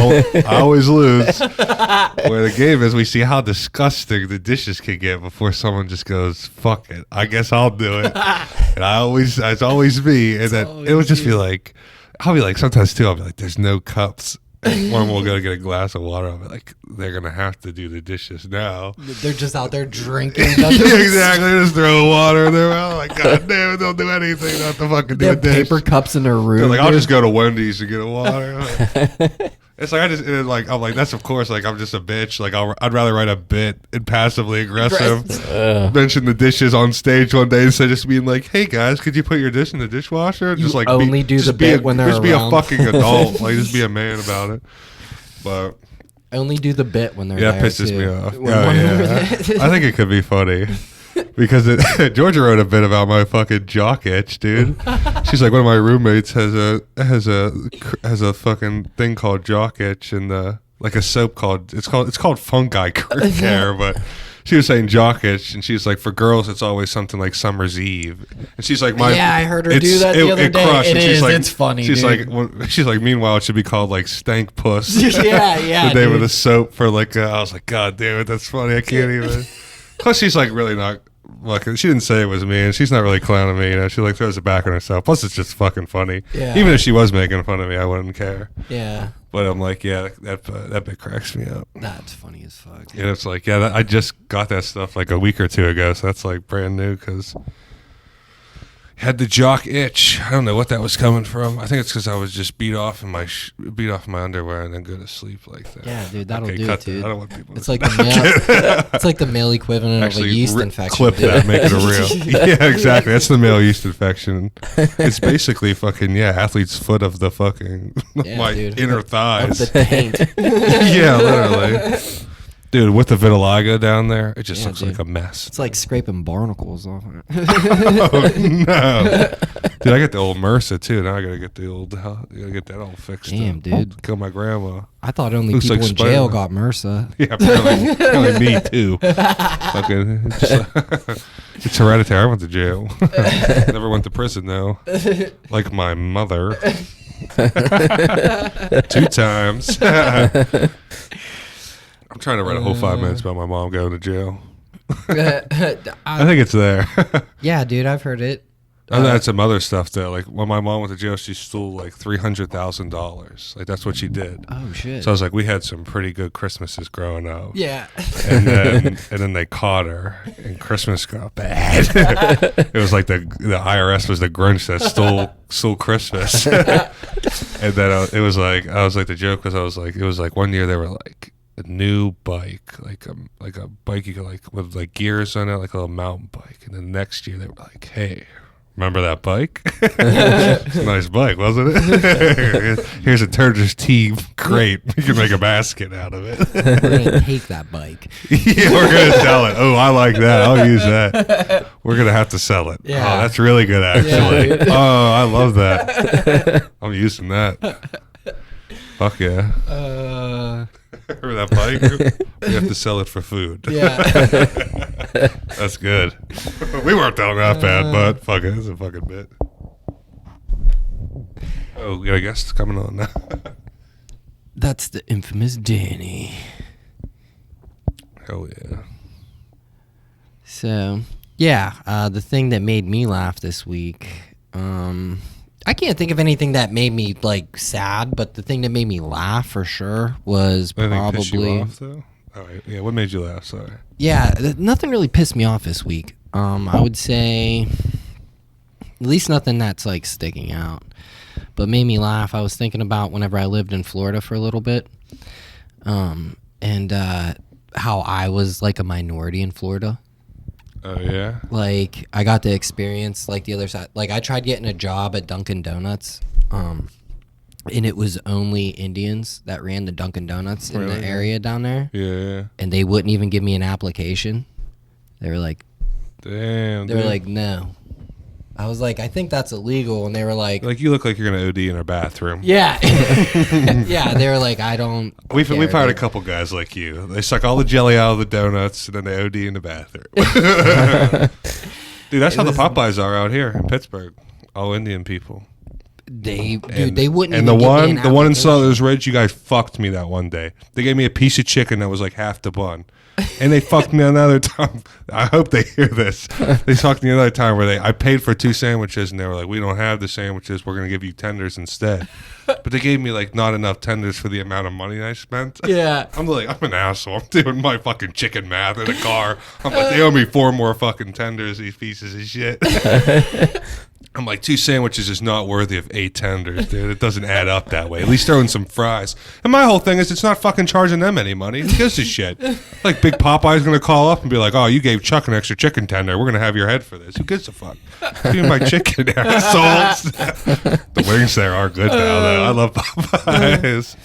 always lose. Where the game is, we see how disgusting the dishes can get before someone just goes, "Fuck it, I guess I'll do it." And it's always me, and then it would just be like, I'll be like, sometimes too, I'll be like, "There's no cups." And one will go get a glass of water. I'll be like, they're gonna have to do the dishes now. They're just out there drinking. Yeah, exactly. Just throw water in their mouth. Like, God damn it, don't do anything. Not to fucking They do a have dish. paper cups in their room. They're like, I'll dude. just go to Wendy's to get a water. It's like I'm like that's of course like I'm just a bitch. Like I'd rather write a bit and passively aggressive. Mention the dishes on stage one day instead of just being like, hey guys, could you put your dish in the dishwasher? Just like only do the bit when they're just be around. a fucking adult. Like just be a man about it. But Only do the bit when they're yeah, there. it pisses too. me off. When Oh, one yeah. over there- I think it could be funny. Because Georgia wrote a bit about my fucking jock itch, dude. She's like, one of my roommates has a fucking thing called jock itch, and like a soap called it's called fungi care, but she was saying jock itch, and she's like, for girls it's always something like summer's eve, and she's like, Yeah, I heard her do that the other day. crushed, It and she's is, like, it's funny, She's dude. she's like, meanwhile it should be called like stank puss. yeah, The name of dude. the soap for like I was like, God damn it, that's funny. I can't even. Plus, she's like really not. Like, she didn't say it was me, and she's not really clowning me. You know, she like throws it back on herself. Plus, it's just fucking funny. Yeah. Even if she was making fun of me, I wouldn't care. Yeah, But I'm like, yeah, that bit cracks me up. that's funny as fuck. And it's like, yeah, I just got that stuff like a week or two ago, so that's like brand new. Because had the jock itch. I don't know what that was coming from. I think it's because I was just beat off in my underwear and then go to sleep like that. Yeah, dude, that'll Okay, do cut it, dude. that. I don't want people. It's like the male equivalent of a yeast infection. Clip dude. that, make it a real. Yeah, exactly. That's the male yeast infection. It's basically fucking athlete's foot of the fucking my dude. inner Of thighs. the taint. Yeah, literally. Dude, with the vitiligo down there, it just looks dude. like a mess. It's like scraping barnacles off it. Oh no, dude! I got the old MRSA too. Now I gotta get the old. Gotta get that all fixed. Damn, up. dude. Kill my grandma. I thought only Looks people like in jail Spider-Man. got MRSA. Yeah, apparently me too. Fucking, it's hereditary. I went to jail. Never went to prison though. Like my mother. 2 times. I'm trying to write a whole 5 minutes about my mom going to jail. I think it's there. Yeah, dude, I've heard it. I had some other stuff though. Like when my mom went to jail, she stole like $300,000. Like that's what she did. Oh shit. So I was like, we had some pretty good Christmases growing up. Yeah. And then they caught her, and Christmas got bad. It was like the IRS was the Grinch that stole Christmas. And then it was like I was like the joke was it was like one year they were like a new bike, like a bike you could like with like gears on it, like a little mountain bike. And then next year they were like, hey. Remember that bike? It's a nice bike, wasn't it? Here's a Turner's Tea crate. You can make a basket out of it. We're gonna take that bike. Yeah, we're going to sell it. Oh, I like that. I'll use that. We're going to have to sell it. Yeah. Oh, that's really good, actually. Yeah, Oh, I love that. I'm using that. Fuck yeah. Remember that bike? We have to sell it for food. Yeah. That's good. We weren't doing that bad, but fuck it. It's a fucking bit. Oh, we got a guest coming on now. That's the infamous Danny. Hell yeah. So, yeah, the thing that made me laugh this week, I can't think of anything that made me like sad, but the thing that made me laugh for sure was Anything piss you probably off, though? All right. Yeah, what made you laugh? Sorry. nothing really pissed me off this week. I would say at least nothing that's like sticking out, but made me laugh. I was thinking about whenever I lived in Florida for a little bit, and how I was like a minority in Florida. Oh, yeah? Like I got to experience like the other side. Like I tried getting a job at Dunkin' Donuts, and it was only Indians that ran the Dunkin' Donuts in the area down there. Yeah. And they wouldn't even give me an application. They were like, Damn. they were like, no. I was like, I think that's illegal, and they were like, you look like you're gonna OD in our bathroom. yeah, yeah. They were like, I don't. We've care, hired a dude. couple guys like you. They suck all the jelly out of the donuts and then they OD in the bathroom. Dude, that's how the Popeyes are out here in Pittsburgh. All Indian people. They wouldn't. And even the give me an one in application. Southern Ridge, you guys fucked me that one day. They gave me a piece of chicken that was like half the bun. And they fucked me another time. I hope they hear this. They fucked me another time where I paid for 2 sandwiches and they were like, we don't have the sandwiches. We're going to give you tenders instead. But they gave me like not enough tenders for the amount of money I spent. Yeah. I'm like, I'm an asshole. I'm doing my fucking chicken math in the car. I'm like, they owe me 4 more fucking tenders, these pieces of shit. I'm like, 2 sandwiches is not worthy of 8 tenders, dude. It doesn't add up that way. At least throw in some fries. And my whole thing is it's not fucking charging them any money. Who gives a shit? Like, Big Popeye's going to call up and be like, oh, you gave Chuck an extra chicken tender. We're going to have your head for this. Who gives a fuck? Give me my chicken, assholes. The wings there are good now, though. I love Popeyes.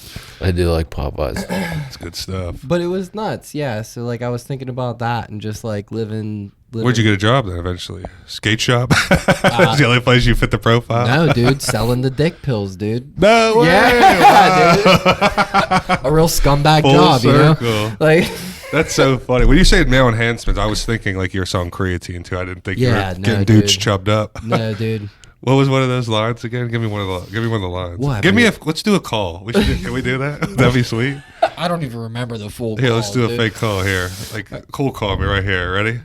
I do like Popeyes. It's good stuff. But it was nuts, yeah. So like I was thinking about that and just like living. Where'd you get a job then eventually? Skate shop? That's the only place you fit the profile? No, dude, selling the dick pills, dude. No way! Yeah, dude. A real scumbag Full job, circle. you know? Like, That's so funny. When you say male enhancements, I was thinking like you're selling creatine too. I didn't think you Yeah, were no, getting dude. dudes chubbed up. no, dude. What was one of those lines again? Give me one of the lines. What? Let's do a call. Can we do that? That'd be sweet. I don't even remember the full. Here, let's call, do a dude. fake call here. Like cold call me right here. Ready?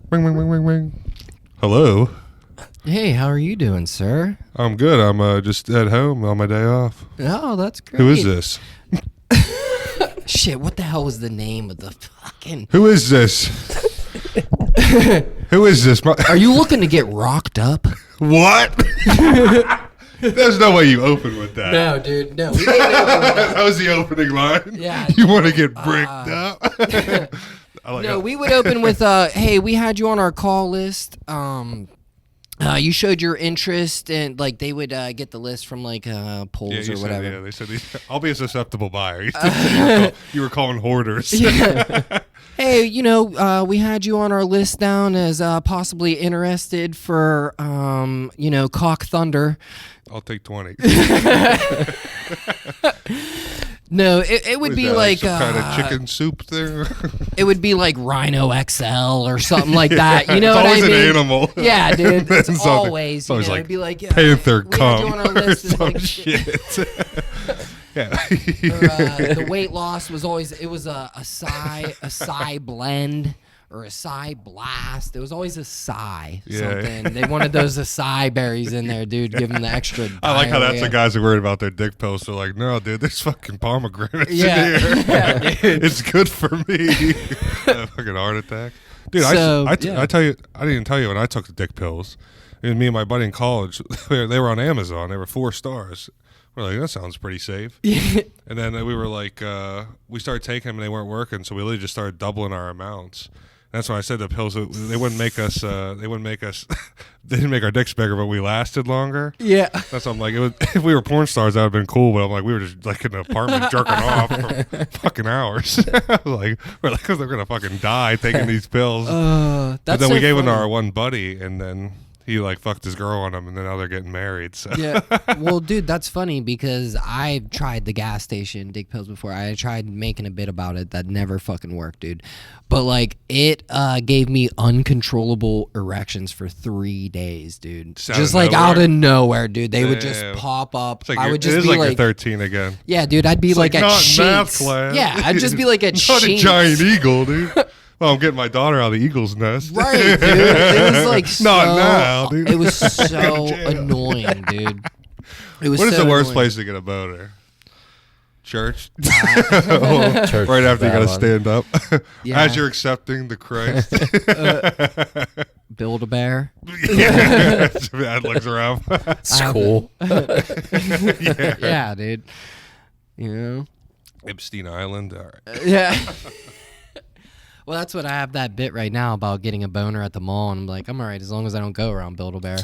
Ring, ring, ring, ring, ring. Hello. Hey, how are you doing, sir? I'm good. I'm just at home on my day off. Oh, that's great. Who is this? Shit, what the hell was the name of the fucking? Who is this? Who is this? Are you looking to get rocked up? What? There's no way you open with that. No, dude. No. We didn't open with that. That was the opening line. Yeah. You want to get bricked up? No, we would open with, hey, we had you on our call list. You showed your interest, and like they would get the list from like polls or whatever. Yeah, they said I'll be a susceptible buyer. You were calling hoarders. Yeah. Hey, we had you on our list down as possibly interested for, Cock Thunder. I'll take 20. No, it would be like some kind of chicken soup there. It would be like Rhino XL or something like that. You know it's what always I mean? an animal. Yeah, dude. It's Something. always, It's like it'd be like Panther we had you on cum our or list as, some like, shit. Yeah. The weight loss was always a Psy blend or a Psy blast. It was always a Psy something. They wanted those acai berries in there, dude. Give them the extra. I like how that's the diarrhea. guys who are worried about their dick pills. They're like, no, dude, there's fucking pomegranates in Yeah. here. Yeah, dude. It's good for me. Fucking heart attack. Dude, So, I yeah. tell you, I didn't tell you when I took the dick pills. Me and my buddy in college, they were on Amazon. They were 4 stars. We're like, that sounds pretty safe. And then we were like, we started taking them and they weren't working, so we literally just started doubling our amounts. That's why I said the pills, they wouldn't make us, they didn't make our dicks bigger, but we lasted longer. Yeah. That's what I'm like, if we were porn stars, that would have been cool, but I'm like, we were just like in an apartment jerking off for fucking hours. we're like, they're going to fucking die taking these pills. That's But then so we gave them to funny. our one buddy, and then he like fucked his girl on them, and then now they're getting married. So Yeah. Well, dude, that's funny because I've tried the gas station dick pills before. I tried making a bit about it. That never fucking worked, dude. But like it gave me uncontrollable erections for 3 days, dude. Just like out of nowhere, dude. They would just Damn. pop up. It's like I would it just is be like like, you're 13 again. yeah, dude. I'd be It's like, at not math Sheetz. class. Yeah, I'd just be like at Not Sheetz. a giant eagle, dude. Well, I'm getting my daughter out of the eagle's nest. Right, dude. It was like so, Not now, dude. It was so annoying, dude. It was What is so the worst annoying. place to get a boner? Church. Church Right is after you a gotta bad one. stand up. Yeah. As you're accepting the Christ. Build a bear. Yeah. Dad looks around. It's cool. Yeah, dude. You know? Epstein Island. All right. Yeah. Well, that's what I have that bit right now about getting a boner at the mall, and I'm like, I'm all right as long as I don't go around Build-A-Bear.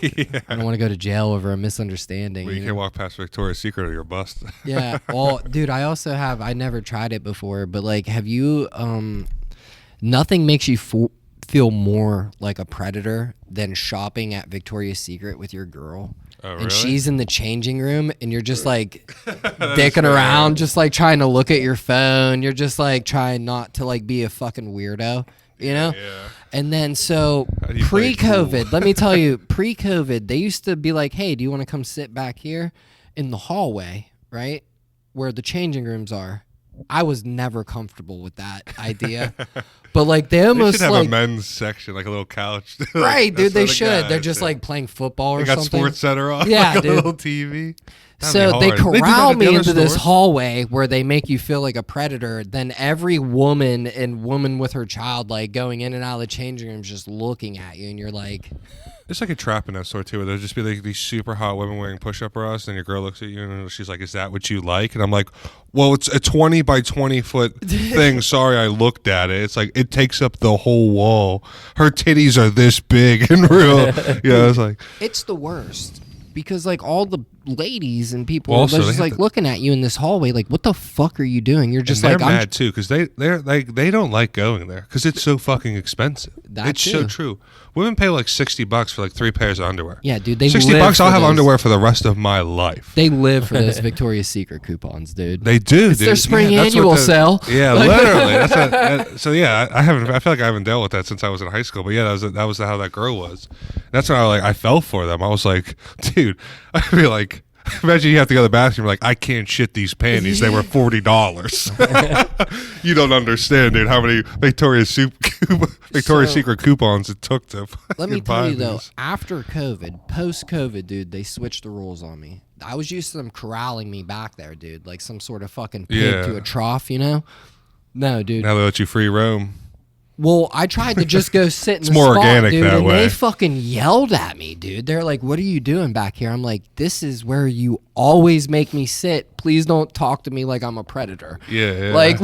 Yeah. I don't want to go to jail over a misunderstanding. Well, you you can't know? walk past Victoria's Secret or you're bust. Yeah. Well, dude, I also have. I never tried it before, but like, have you? Nothing makes you feel more like a predator than shopping at Victoria's Secret with your girl. Oh, And really? she's in the changing room, and you're just like dicking around, just like trying to look at your phone. You're just like trying not to like be a fucking weirdo, you know? Yeah. And then so How do you play it pre-COVID, cool? let me tell you, pre-COVID, they used to be like, "Hey, do you want to come sit back here in the hallway, right, where the changing rooms are?" I was never comfortable with that idea, but like they They almost should have like a men's section, like a little couch. Like, right, that's dude. They for the should. They're guys. just like playing football or They got something. Sports Center on. Yeah, like a dude. little TV. That'd So be they hard. do that corral at me the other into this stores? hallway where they make you feel like a predator. Then every woman and woman with her child, like going in and out of the changing rooms, just looking at you, and you're like, It's like a trap in that store too, where there'll just be like these super hot women wearing push-up bras, and your girl looks at you and she's like, "Is that what you like?" And I'm like, "Well, it's a 20 by 20 foot thing. Sorry, I looked at it. It's like it takes up the whole wall. Her titties are this big and real." Yeah, it's like it's the worst because like all the ladies and people Also, are they just have like to- looking at you in this hallway, like, what the fuck are you doing? You're just and like, they're I'm mad too because they don't like going there because it's so fucking expensive. That it's so too. true. Women pay like $60 for like 3 pairs of underwear. Yeah, dude, they $60. live I'll for have those. underwear for the rest of my life. They live for those Victoria's Secret coupons, dude. They do. It's dude. their spring that's what annual sale. Yeah, literally. So yeah, I haven't. I feel like I haven't dealt with that since I was in high school. But yeah, that was how that girl was. That's when I fell for them. I was like, dude, I feel like. Imagine you have to go to the bathroom. Like, I can't shit these panties. They were $40. You don't understand, dude. How many Victoria's Secret coupons it took to. Let me fucking tell buy you though, these. after COVID, post-COVID, dude, they switched the rules on me. I was used to them corralling me back there, dude, like some sort of fucking pig Yeah. to a trough, you know? No, dude. Now they let you free roam. Well, I tried to just go sit in the more spot, organic dude, that and way. they fucking yelled at me, dude. They're like, "What are you doing back here?" I'm like, "This is where you always make me sit. Please don't talk to me like I'm a predator." Yeah. Like,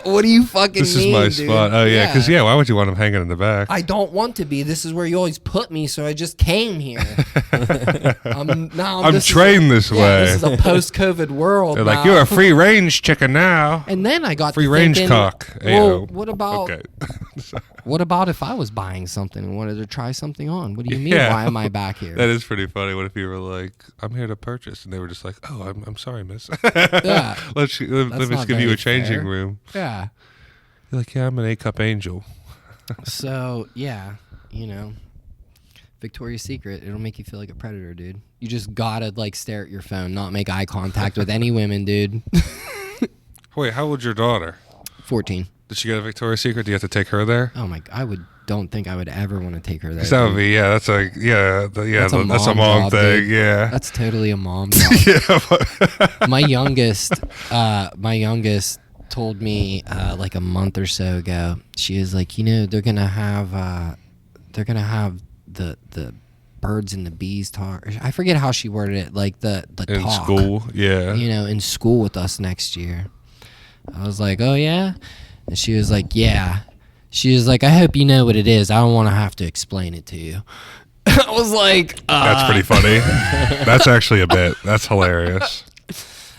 what do you fucking This mean, is my dude? spot. Oh yeah, because why would you want him hanging in the back? I don't want to be. This is where you always put me, so I just came here. I'm trained this way. This is a post-COVID world. They're like, now. you're a free range chicken now. And then I got Free to range thinking, cock. Well, Ayo. what about Okay. what about if I was buying something and wanted to try something on? What do you mean? Yeah. Why am I back here? That is pretty funny. What if you were like, I'm here to purchase, and they were just like, oh, I'm sorry, miss. Yeah. let me not give you very a changing fair. room. Yeah. You're like, yeah, I'm an A-cup angel. So yeah, Victoria's Secret, it'll make you feel like a predator, dude. You just gotta like stare at your phone, not make eye contact with any women, dude. Wait, how old's your daughter? 14. Did she get a Victoria's Secret? Do you have to take her there? Oh my! Don't think I would ever want to take her there. 'Cause that would dude. be, that's like, that's a That's a mom job, thing, dude. yeah. That's totally a mom job. Yeah, but my youngest told me like a month or so ago. She was like, they're gonna have the birds and the bees talk. I forget how she worded it. Like the in talk, school, yeah. in school with us next year. I was like, oh yeah, and she was like, yeah. She was like, I hope you know what it is. I don't want to have to explain it to you. I was like, That's pretty funny. That's actually a bit. That's hilarious.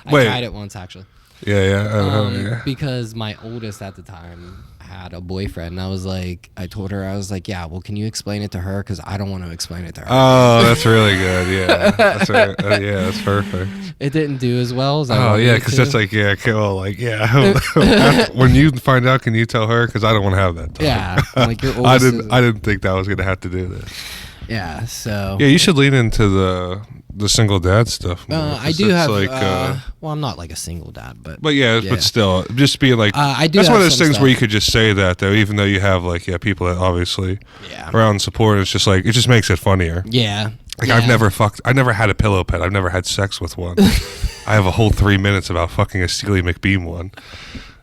I Wait. tried it once actually. Yeah. Because my oldest at the time had a boyfriend, and I told her, I was like, yeah, well, can you explain it to her? Because I don't want to explain it to her. Oh, that's really good. Yeah, that's right. That's perfect. It didn't do as well as I Oh wanted yeah, it because to. that's like when you find out, can you tell her? Because I don't want to have that. Talk. Yeah, I'm like your I oldest. didn't think that I was gonna have to do this. Yeah, so. Yeah, you should lean into the single dad stuff. More, I 'cause do it's have. like, well, I'm not like a single dad, but. but yeah, but still, just being like, I do that's have one of those some things where stuff. you could just say that though, even though you have like people that obviously Yeah. around support. It's just like it just makes it funnier. Yeah. Like yeah. I never had a pillow pet. I've never had sex with one. I have a whole 3 minutes about fucking a Steely McBeam one.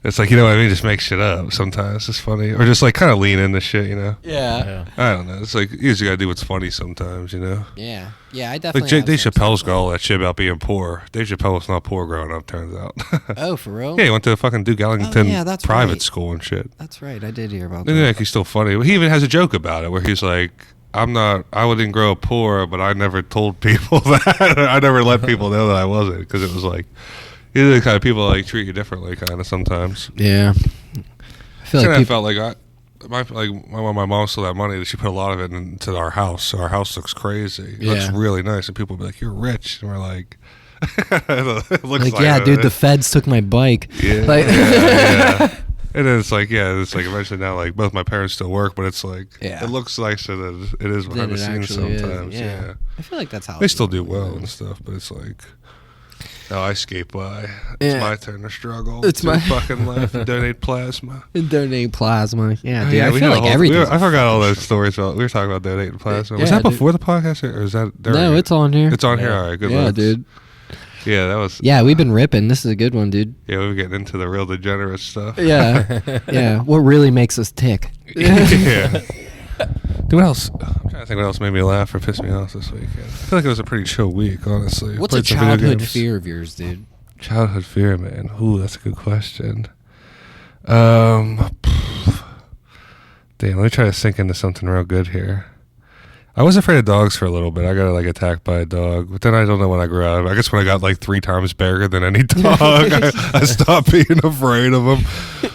It's like, you know what I mean? Just make shit up sometimes. It's funny. Or just like kind of lean into shit, Yeah. I don't know. It's like, you just gotta do what's funny sometimes, Yeah. Yeah, I definitely. Like have Dave some Chappelle's stuff. got all that shit about being poor. Dave Chappelle was not poor growing up, turns out. Oh, for real? Yeah, he went to fucking Duke Ellington yeah, that's private right. school and shit. That's right. I did hear about And that. like, he's still funny. He even has a joke about it where he's like, I didn't grow up poor, but I never told people that. I never let people know that I wasn't, because it was like, these are the kind of people like treat you differently kind of sometimes. Yeah. I feel like I people. felt like my mom stole that money, she put a lot of it into our house. So our house looks crazy. It looks Yeah. really nice. And people be like, you're rich. And we're like, it looks Like, yeah, it. dude, the feds took my bike. Yeah. Like, yeah. And then it's like eventually now, like, both my parents still work, but it's like, Yeah. it looks nicer than it is behind the it scenes actually is, sometimes. Yeah. I feel like that's how They it's still do normally well done. and stuff, but it's like, I skate by. It's Yeah. my turn to struggle. It's my- fucking life and donate plasma. And donate plasma. Yeah, Oh, dude. I we feel had a like whole- everything. I forgot all those stories about. We were talking about donating plasma. Was Yeah, that dude. before the podcast, or is that during No, it? it's on here. It's on here. All right, good. Yeah, looks. dude. Yeah, that was. Yeah, we've been ripping. This is a good one, dude. Yeah, we were getting into the real degenerate stuff. Yeah. Yeah. What really makes us tick? Yeah. Dude, what else? I'm trying to think what else made me laugh or pissed me off this weekend. I feel like it was a pretty chill week, honestly. What's a Played some video childhood games. fear of yours, dude? Childhood fear, man. Ooh, that's a good question. Damn, let me try to sink into something real good here. I was afraid of dogs for a little bit. I got like attacked by a dog, but then I don't know when I grew up. I guess when I got like 3 times bigger than any dog, I stopped being afraid of them.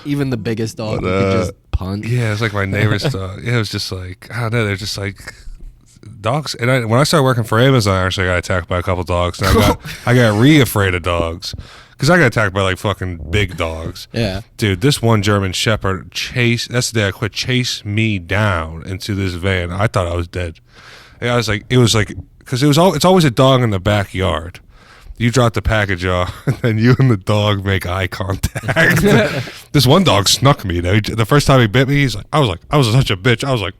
Even the biggest dog But, you could just punch. Yeah, it's like my neighbor's dog. Yeah, it was just like, I don't know. They're just like dogs. And when I started working for Amazon, I actually got attacked by a couple dogs. And I got re-afraid of dogs. Because I got attacked by like fucking big dogs. Yeah. Dude, this one German Shepherd that's the day I quit, chased me down into this van. I thought I was dead. And I was like, because it's always a dog in the backyard. You drop the package off, and then you and the dog make eye contact. This one dog snuck me though. The first time he bit me, I was such a bitch. I was like,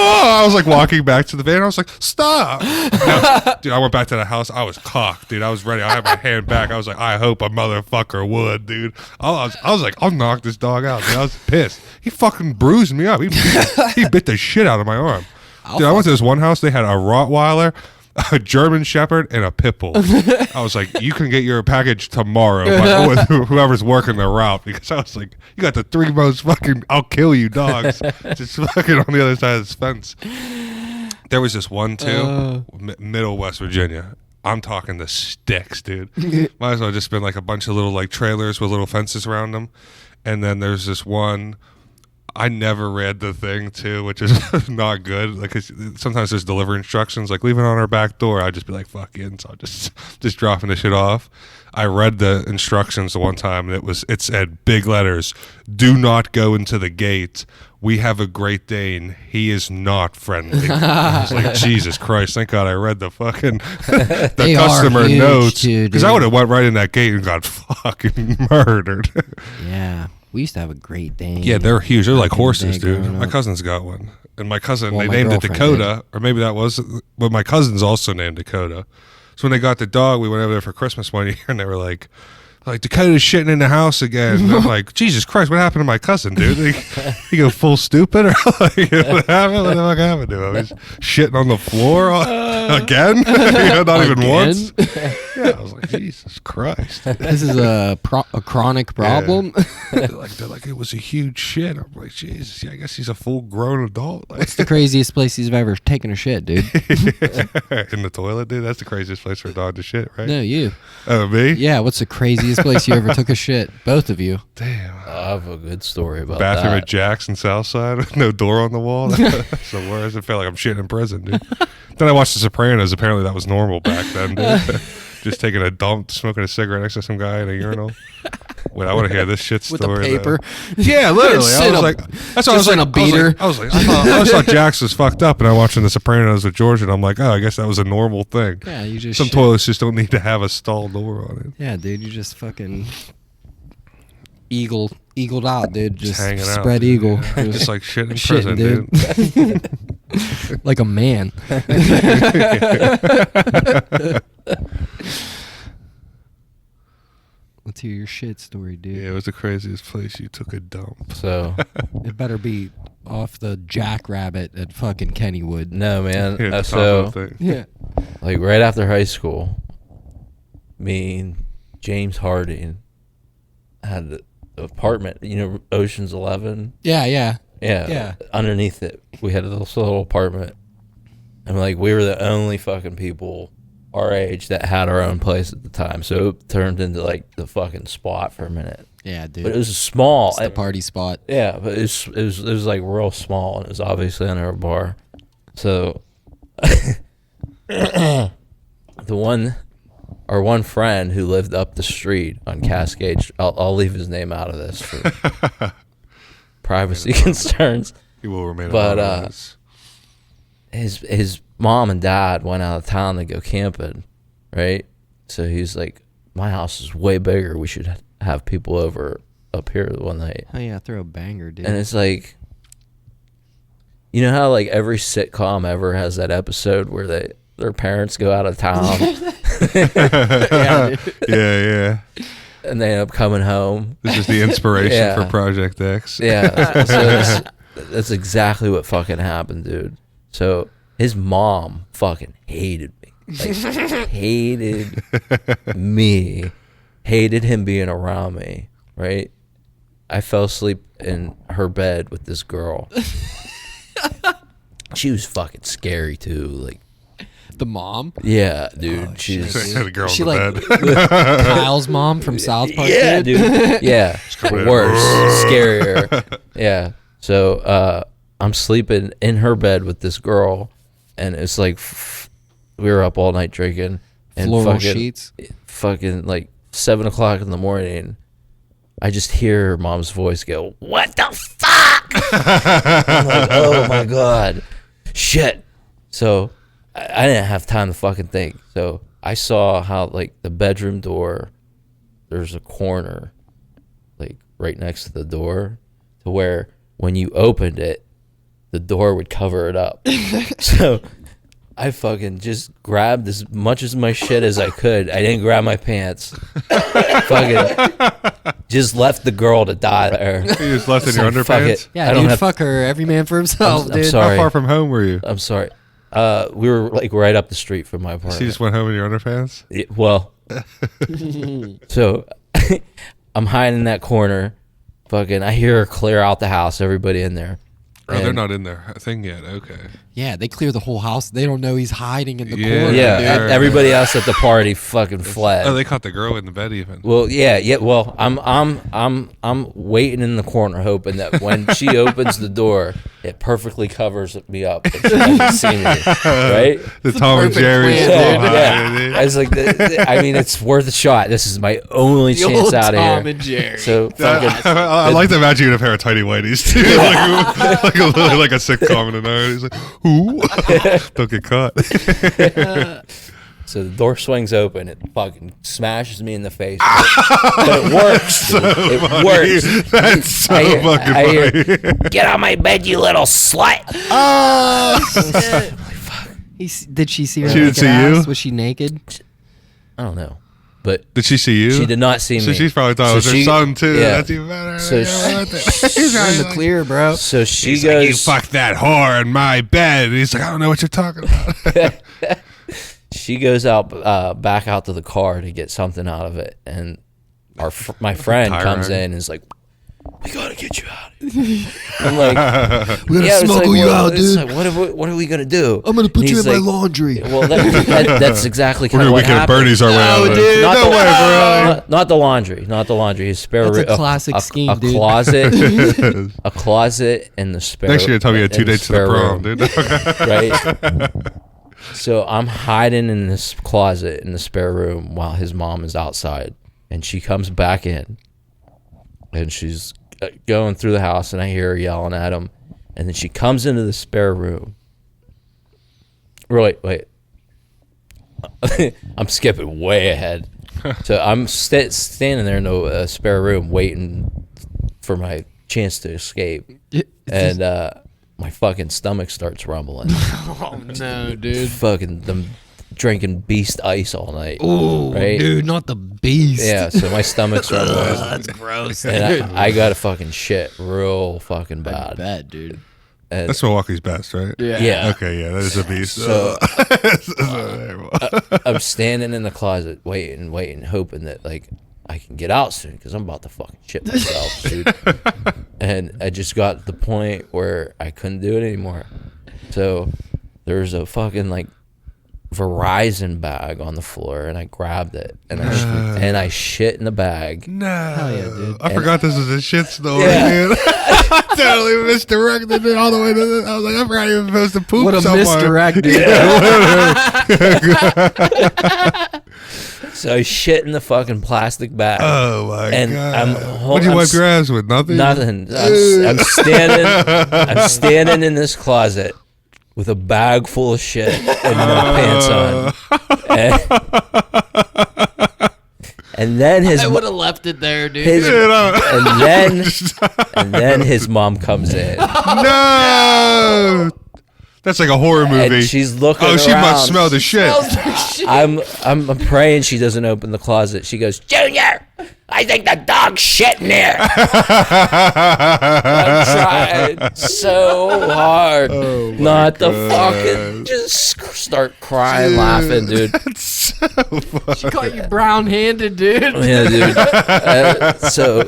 I was like walking back to the van. I was like, stop. Now, dude, I went back to the house. I was cocked, dude. I was ready. I had my hand back. I was like, I hope a motherfucker would, dude. I was like, I'll knock this dog out, dude. I was pissed. He fucking bruised me up. He bit the shit out of my arm. Dude, I went to this one house. They had a Rottweiler, a German Shepherd, and a pit bull. I was like, you can get your package tomorrow with whoever's working the route, because I was like, you got the 3 most fucking I'll kill you dogs just fucking on the other side of this fence. There was this one too, middle West Virginia. I'm talking the sticks, dude. Might as well just been like a bunch of little like trailers with little fences around them. And then there's this one. I never read the thing too, which is not good. Like, 'cause sometimes there's delivery instructions, like leave it on our back door. I'd just be like, fuck in. So I'm just dropping the shit off. I read the instructions the one time, and it said big letters, do not go into the gate. We have a Great Dane. He is not friendly. I was like, Jesus Christ, thank God I read the fucking the customer huge, notes, too, because I would have went right in that gate and got fucking murdered. Yeah. We used to have a Great Dane. Yeah, they're huge. They're like Back in the horses, day dude. growing My up. cousin's got one. And my cousin, Well, they my named it girlfriend Dakota, or maybe that was, but my cousin's also named Dakota. So when they got the dog, we went over there for Christmas one year, and they were like Dakota's shitting in the house again. And I'm like, Jesus Christ, what happened to my cousin, dude? He go full stupid, or like, what happened? What the fuck happened to him? He's shitting on the floor again? Not even once. Yeah, I was like, Jesus Christ. This is a chronic problem. They're like, it was a huge shit. I'm like, Jesus, yeah, I guess he's a full grown adult. Like, What's the craziest place you've ever taken a shit, dude? in the toilet, dude. That's the craziest place for a dog to shit, right? No, you. Oh, me? Yeah, what's the craziest place you ever took a shit? Both of you. Damn. I have a good story about Bathroom that. at Jack's in Southside with no door on the wall. That's the worst. I feel like I'm shitting in prison, dude. Then I watched The Sopranos. Apparently that was normal back then, dude. Just taking a dump, smoking a cigarette next to some guy in a urinal. Wait, I want to hear this shit With story. a paper. Though. Yeah, literally. Just I in was a- like, that's what I was just like. in a beater. I was like, I always thought Jax was fucked up, and I'm watching The Sopranos with George, and I'm like, oh, I guess that was a normal thing. Yeah, you just Some shit. toilets just don't need to have a stall door on it. Yeah, dude, you just fucking eagled out, dude. Just hanging out, spread dude, eagle. yeah. Just like shit in Shitting, prison, dude. Like a man. Let's hear your shit story, dude. Yeah, it was the craziest place you took a dump. So It better be off the jackrabbit at fucking Kennywood. no, man. Yeah, the top So of the thing. Yeah. like right after high school, me and James Harding had an apartment. You know, Ocean's 11. Yeah, yeah. Yeah. Underneath it, we had this little apartment, and like we were the only fucking people our age that had our own place at the time. So it turned into like the fucking spot for a minute. Yeah, dude. But it was small. It's the party spot. Yeah, but it was like real small, and it was obviously under a bar. So our one friend who lived up the street on Cascade, I'll leave his name out of this for privacy concerns. He will remain But, anonymous. His mom and dad went out of town to go camping, right? So he's like, my house is way bigger. We should have people over up here one night. Oh yeah, throw a banger, dude. And it's like, you know how like every sitcom ever has that episode where their parents go out of town yeah, dude. Yeah. and they end up coming home. This is the inspiration Yeah. for Project X. Yeah, so that's exactly what fucking happened, dude. So his mom fucking hated me. Like, hated me. Hated him being around me, right? I fell asleep in her bed with this girl. She was fucking scary too. Like, The mom. yeah, dude. shit, She's Had a girl She in the like bed. Kyle's mom from South Park. yeah, dude. Yeah, coming in. worse, scarier. Yeah. So I'm sleeping in her bed with this girl, and it's like we were up all night drinking, and Floral sheets. fucking like 7 o'clock in the morning. I just hear her mom's voice go, "What the fuck?" I'm like, oh my god, shit. So I didn't have time to fucking think. So I saw how like the bedroom door, there's a corner, like right next to the door, to where when you opened it, the door would cover it up. So I fucking just grabbed as much of my shit as I could. I didn't grab my pants. Fucking just left the girl to die there. You just left in your Fuck underpants? it. Yeah, I don't dude, have- fuck her. Every man for himself, I'm dude. sorry. How far from home were you? I'm sorry. We were like right up the street from my apartment. So you just went home in your underpants? Well, so I'm hiding in that corner. Fucking, I hear her clear out the house. Everybody in there. Oh, they're And- not in their thing yet. Okay. Yeah, they clear the whole house. They don't know he's hiding in the Yeah. corner. Yeah, dude. everybody else at the party fucking fled. Oh, they caught the girl in the bed even. Well, yeah. Well, I'm waiting in the corner, hoping that when she opens the door, it perfectly covers me up. And she doesn't see me, right? The Tom and perfect Jerry plan, stuff. dude. Yeah. I was like, I mean, it's worth a shot. This is my only The chance old out of Tom here. and Jerry. So fucking. I like to imagine you in a pair of tighty whities too, like a sitcom in an hour. He's like, "Who? Don't get caught." So the door swings open. It fucking smashes me in the face. But it works. Dude. It works. That's so I fucking hear, funny. get on my bed, you little slut. Did she see her She didn't naked see ass? you? Was she naked? I don't know. But Did she see you? she did not see me. So she's probably thought it was So her she- son too. yeah. That's even better. So You're You're in the clear, bro. So she He's goes. like, you fucked that whore in my bed. And he's like, I don't know what you're talking about. She goes out back out to the car to get something out of it, and my friend Tire comes iron. in and is like, "We gotta get you out of here." I'm like, We're gonna "Yeah." It's smuggle like, you well, out, it's dude. like, what are we gonna do? I'm gonna put And you he's in my like, laundry. Well, that's exactly kind We're of gonna what weekend at happened. Bernie's our way out of dude. it. Not No the, way, bro. Not the laundry. Not the laundry. His spare That's a room. classic scheme, a dude. closet. A closet in the spare. Next year, you tell me you had 2 in the dates to the spare prom, room, dude. right? So I'm hiding in this closet in the spare room while his mom is outside, and she comes back in, and she's going through the house, and I hear her yelling at him, and then she comes into the spare room. Wait. I'm skipping way ahead. So I'm standing there in the spare room waiting for my chance to escape, and my fucking stomach starts rumbling. Oh no, dude. Fucking them drinking Beast Ice all night. Oh, right? dude, not the beast. Yeah, so my stomach's rumbling. That's gross. And I got to fucking shit real fucking bad. Bad, dude. And That's Milwaukee's best, right? yeah. Okay, yeah, that is a beast. So So, I'm standing in the closet waiting, hoping that like I can get out soon because I'm about to fucking shit myself, dude. And I just got to the point where I couldn't do it anymore. So there's a fucking like Verizon bag on the floor, and I grabbed it, and I shit in the bag. no. Hell yeah, dude. I forgot this was a shit story, Yeah. man. I totally misdirected it all the way to the. I was like, I forgot you were supposed to poop What a somewhere. misdirect, dude. So I shit in the fucking plastic bag. Oh my And god! I'm What'd you wipe your ass with? Nothing. Nothing. I'm standing in this closet with a bag full of shit and no pants on. And then I would have left it there, dude. and then his mom comes in. No. That's like a horror movie. And she's looking Oh, she around. must smell the shit. I'm praying she doesn't open the closet. She goes, Junior, I think the dog's shit in here. I'm trying so hard not to fucking just start crying, laughing, dude. That's so funny. She caught you brown-handed, dude. Yeah, dude. So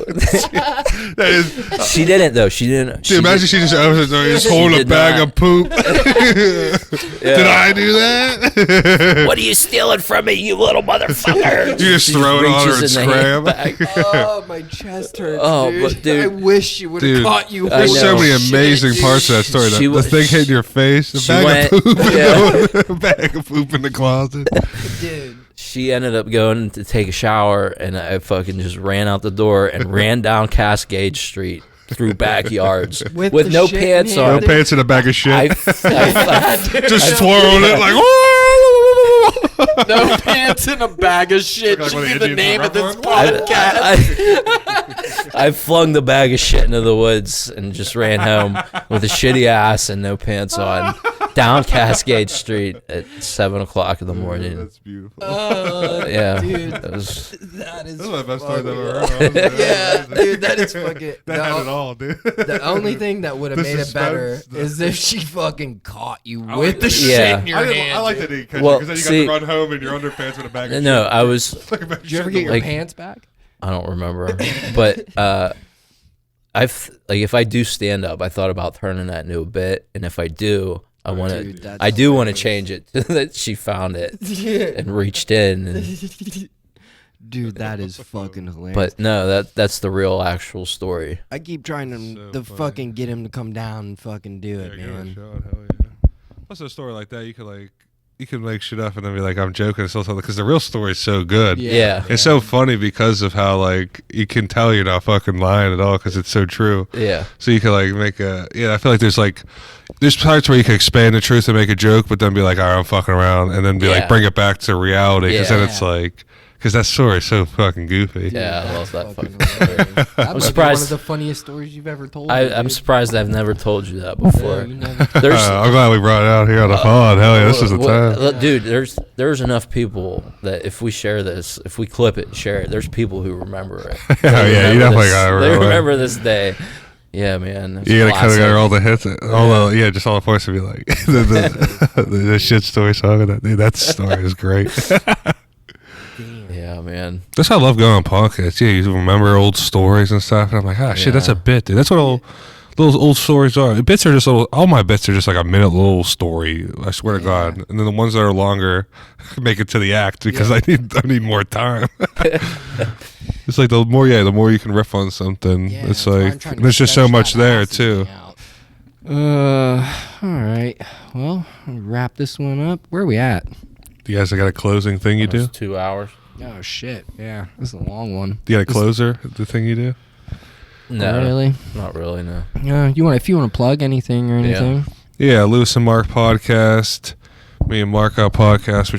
That is, she didn't though. She didn't. dude, imagine she just opens the door, just holding a did bag not. of poop. Did I do that? What are you stealing from me, you little motherfucker? You just throw it on her and reaches in the scram. handbag. Oh, my chest hurts, Oh, dude. but dude- I wish she would have Dude, caught you. I There's so know. many Shit, amazing dude. parts of that story. She The was- thing hitting your face, the she bag went- of poop, yeah. a bag of poop in the closet. Dude. She ended up going to take a shower, and I fucking just ran out the door and ran down Cascade Street through backyards With with the no shit pants in No hand. on. pants in a bag of shit. I just twirling it like. No pants in a bag of shit Like should one of be the the Indians name in of this Red One? podcast. I flung the bag of shit into the woods and just ran home with a shitty ass and no pants on down Cascade Street at 7 o'clock in the morning. That's beautiful. Yeah, dude. it was, That is That's my best story I've fucking- ever heard. Yeah, dude, that is fucking. That had it all, dude. The only thing that would have The made it better suspense, is if she fucking caught you like with the that. shit Yeah. in your I hand. like dude. that he catch Well, because then you see- got to run home in your underpants with a bag of no, shit. I was. Did you ever get your Like- pants back? I don't remember, but if I do stand up, I thought about turning that into a bit, and if I do, I want Dude, to. that's I do want to hilarious. change it to that she found it and reached in. Dude, that is fucking hilarious. But no, that's the real actual story. I keep trying to So funny. fucking get him to come down and fucking do it, Yeah, give it a man. shot, hell yeah. Plus, a story like that, you can make shit up and then be like, I'm joking. It's also because the real story is so good. Yeah. It's so funny because of how like you can tell you're not fucking lying at all because it's so true. Yeah, So you can like make a I feel like there's parts where you can expand the truth and make a joke, but then be like, all right, I'm fucking around, and then be Yeah. like bring it back to reality because then Yeah. it's like because that story is so fucking goofy. yeah, I love that fucking. That might be one surprised- of the funniest stories you've ever told. I'm surprised I've never told you that before. You never, There's I'm glad we brought it out here on the pod. Hell yeah, this is the time. Look, dude, there's enough people that if we share this, if we clip it and share it, there's people who remember it. Oh, yeah, you Remember definitely this- gotta They remember it. remember this day. Yeah, man. it's You gotta cut classic. together all the hits, just all the points to be like the shit story song of that. Dude, that story is great. Yeah, man. That's why I love going on podcasts. Yeah, you remember old stories and stuff, and I'm like, shit, that's a bit, dude. That's what those old stories are. Bits are just all my bits are just like a minute little story. I swear to God. And then the ones that are longer make it to the act because I need more time. It's like the more you can riff on something. yeah, It's that's why I'm like trying to there's just so stretch much that there acid too. thing out. All right. Well, I'll wrap this one up. Where are we at? You guys got a closing thing you do? It's 2 hours. Oh shit! Yeah, this is a long one. You got a closer? The thing you do? No, Really? not really. No. If you want to plug anything or anything. Yeah, Lewis and Mark podcast. Me and Mark our podcast.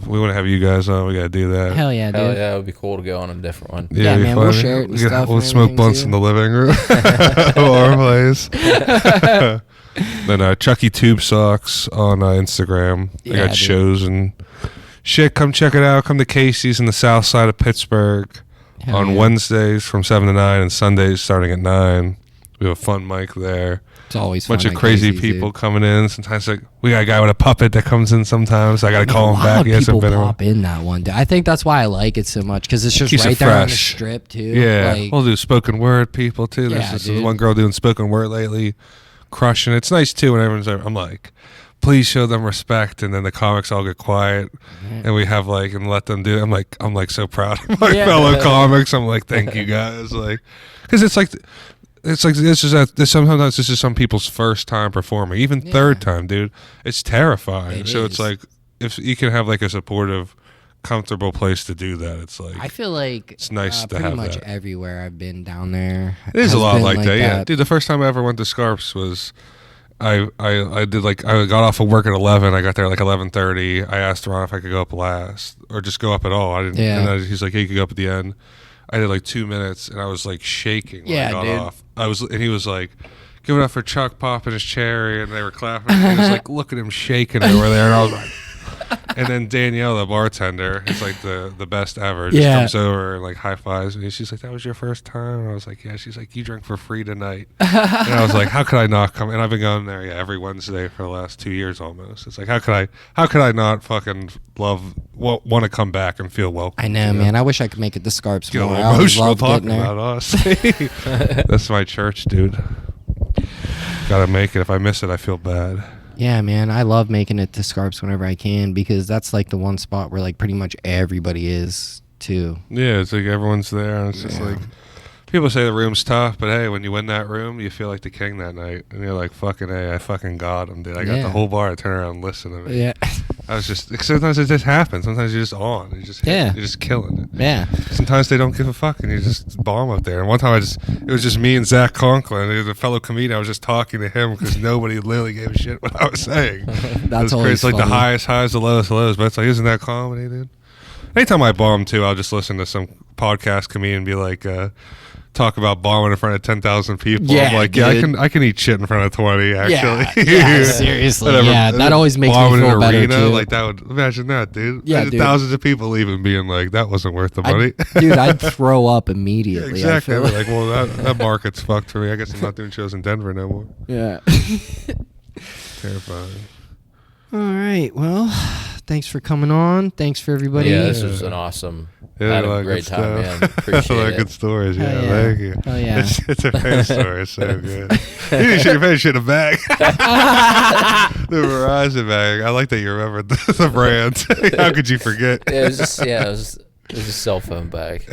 We want to have you guys on. We got to do that. Hell yeah, dude. Hell yeah, it would be cool to go on a different one. Yeah, it'd be man, we'll fun. share it and We'll stuff We'll and smoke everything, blunts too. in the living room of our place. Then Chucky Tube Socks on Instagram. I Yeah, got dude. shows and shit. Come check it out. Come to Casey's in the south side of Pittsburgh Hell on yeah. Wednesdays from 7 to 9 and Sundays starting at 9. We have a fun mic there. It's always fun Bunch of at crazy Casey's, people dude. coming in. Sometimes we got a guy with a puppet that comes in sometimes. I got to call him a lot back. of He hasn't people been around. pop in that one. I think that's why I like it so much because it's just Keeps it right there on the fresh. strip too. Yeah, Like, we'll do spoken word people too. There's Yeah, this dude. one girl doing spoken word lately, crushing it. It's nice too when everyone's there. I'm like, please show them respect, and then the comics all get quiet, and we have and let them do it. I'm like so proud of my Yeah. fellow comics. I'm like, thank you guys, because it's sometimes this is some people's first time performing, even third time, dude. It's terrifying. It so is. it's like if you can have a supportive, comfortable place to do that, it's like I feel like it's nice to pretty have much that. everywhere I've been down there. It is a has lot been like that, yeah. Dude, the first time I ever went to Scarps was I did I got off of work at 11. I got there at 11:30. I asked Ron if I could go up last or just go up at all. I didn't. Yeah. And he's like, hey, you could go up at the end. I did 2 minutes and I was shaking when Yeah, I got dude. off. And he was like, give it up for Chuck popping his cherry, and they were clapping. And he was like, look at him shaking over there, and I was like. And then Danielle, the bartender, is the best ever. Just Yeah. comes over and high fives me. She's like, "That was your first time?" And I was like, "Yeah." She's like, "You drank for free tonight." And I was like, "How could I not come?" And I've been going there every Wednesday for the last 2 years almost. It's like, how could I not fucking want to come back and feel welcome? I know, you man. I wish I could make it to Scarps Get a more. little I would emotional love talking getting there. about us. That's my church, dude. Gotta make it. If I miss it, I feel bad. Yeah, man. I love making it to Scarps whenever I can because that's the one spot where pretty much everybody is too. Yeah, it's like everyone's there, and it's just people say the room's tough, but hey, when you win that room, you feel like the king that night, and you're like, fucking hey, I fucking got him, dude. I got Yeah. the whole bar. I turn around and listen to me. Yeah. I was just sometimes it just happens. Sometimes you're just on. You're just killing it. Yeah. Sometimes they don't give a fuck and you just bomb up there. And one time it was just me and Zach Conklin. He was a fellow comedian. I was just talking to him because nobody literally gave a shit what I was saying. That's always It's like funny. the highest highs, the lowest lows. But it's like, isn't that comedy, dude? Anytime I bomb too, I'll just listen to some podcast comedian be like, talk about bombing in front of 10,000 people. Yeah, I'm like, dude. I can eat shit in front of 20. Actually, Yeah, seriously. Whatever. Yeah, that always makes me Bombing feel an better arena, too. like that would imagine that, dude. Yeah, Imagine dude. thousands of people leaving, being like, that wasn't worth the money. Dude, I'd throw up immediately. Exactly. I I'd feel be like, well, that market's fucked for me. I guess I'm not doing shows in Denver no more. yeah. Terrifying. All right. Well, thanks for coming on. Thanks for everybody. Yeah, this was an awesome. Yeah, had I a like great good time, stuff. man. Appreciate I like it. good stories. Yeah, Hell yeah. thank you. Oh yeah. It's a fan story. It's so good. You didn't shit your face, shit a bag. The Verizon bag. I like that you remembered the brand. How could you forget? It was just it was a cell phone bag.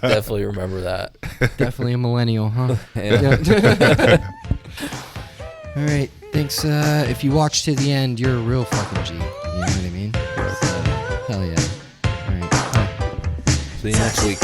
Definitely remember that. Definitely a millennial, huh? Yeah. All right. Thanks. If you watch to the end, you're a real fucking G. You know what I mean? So, hell yeah. All right. Bye. See you next week.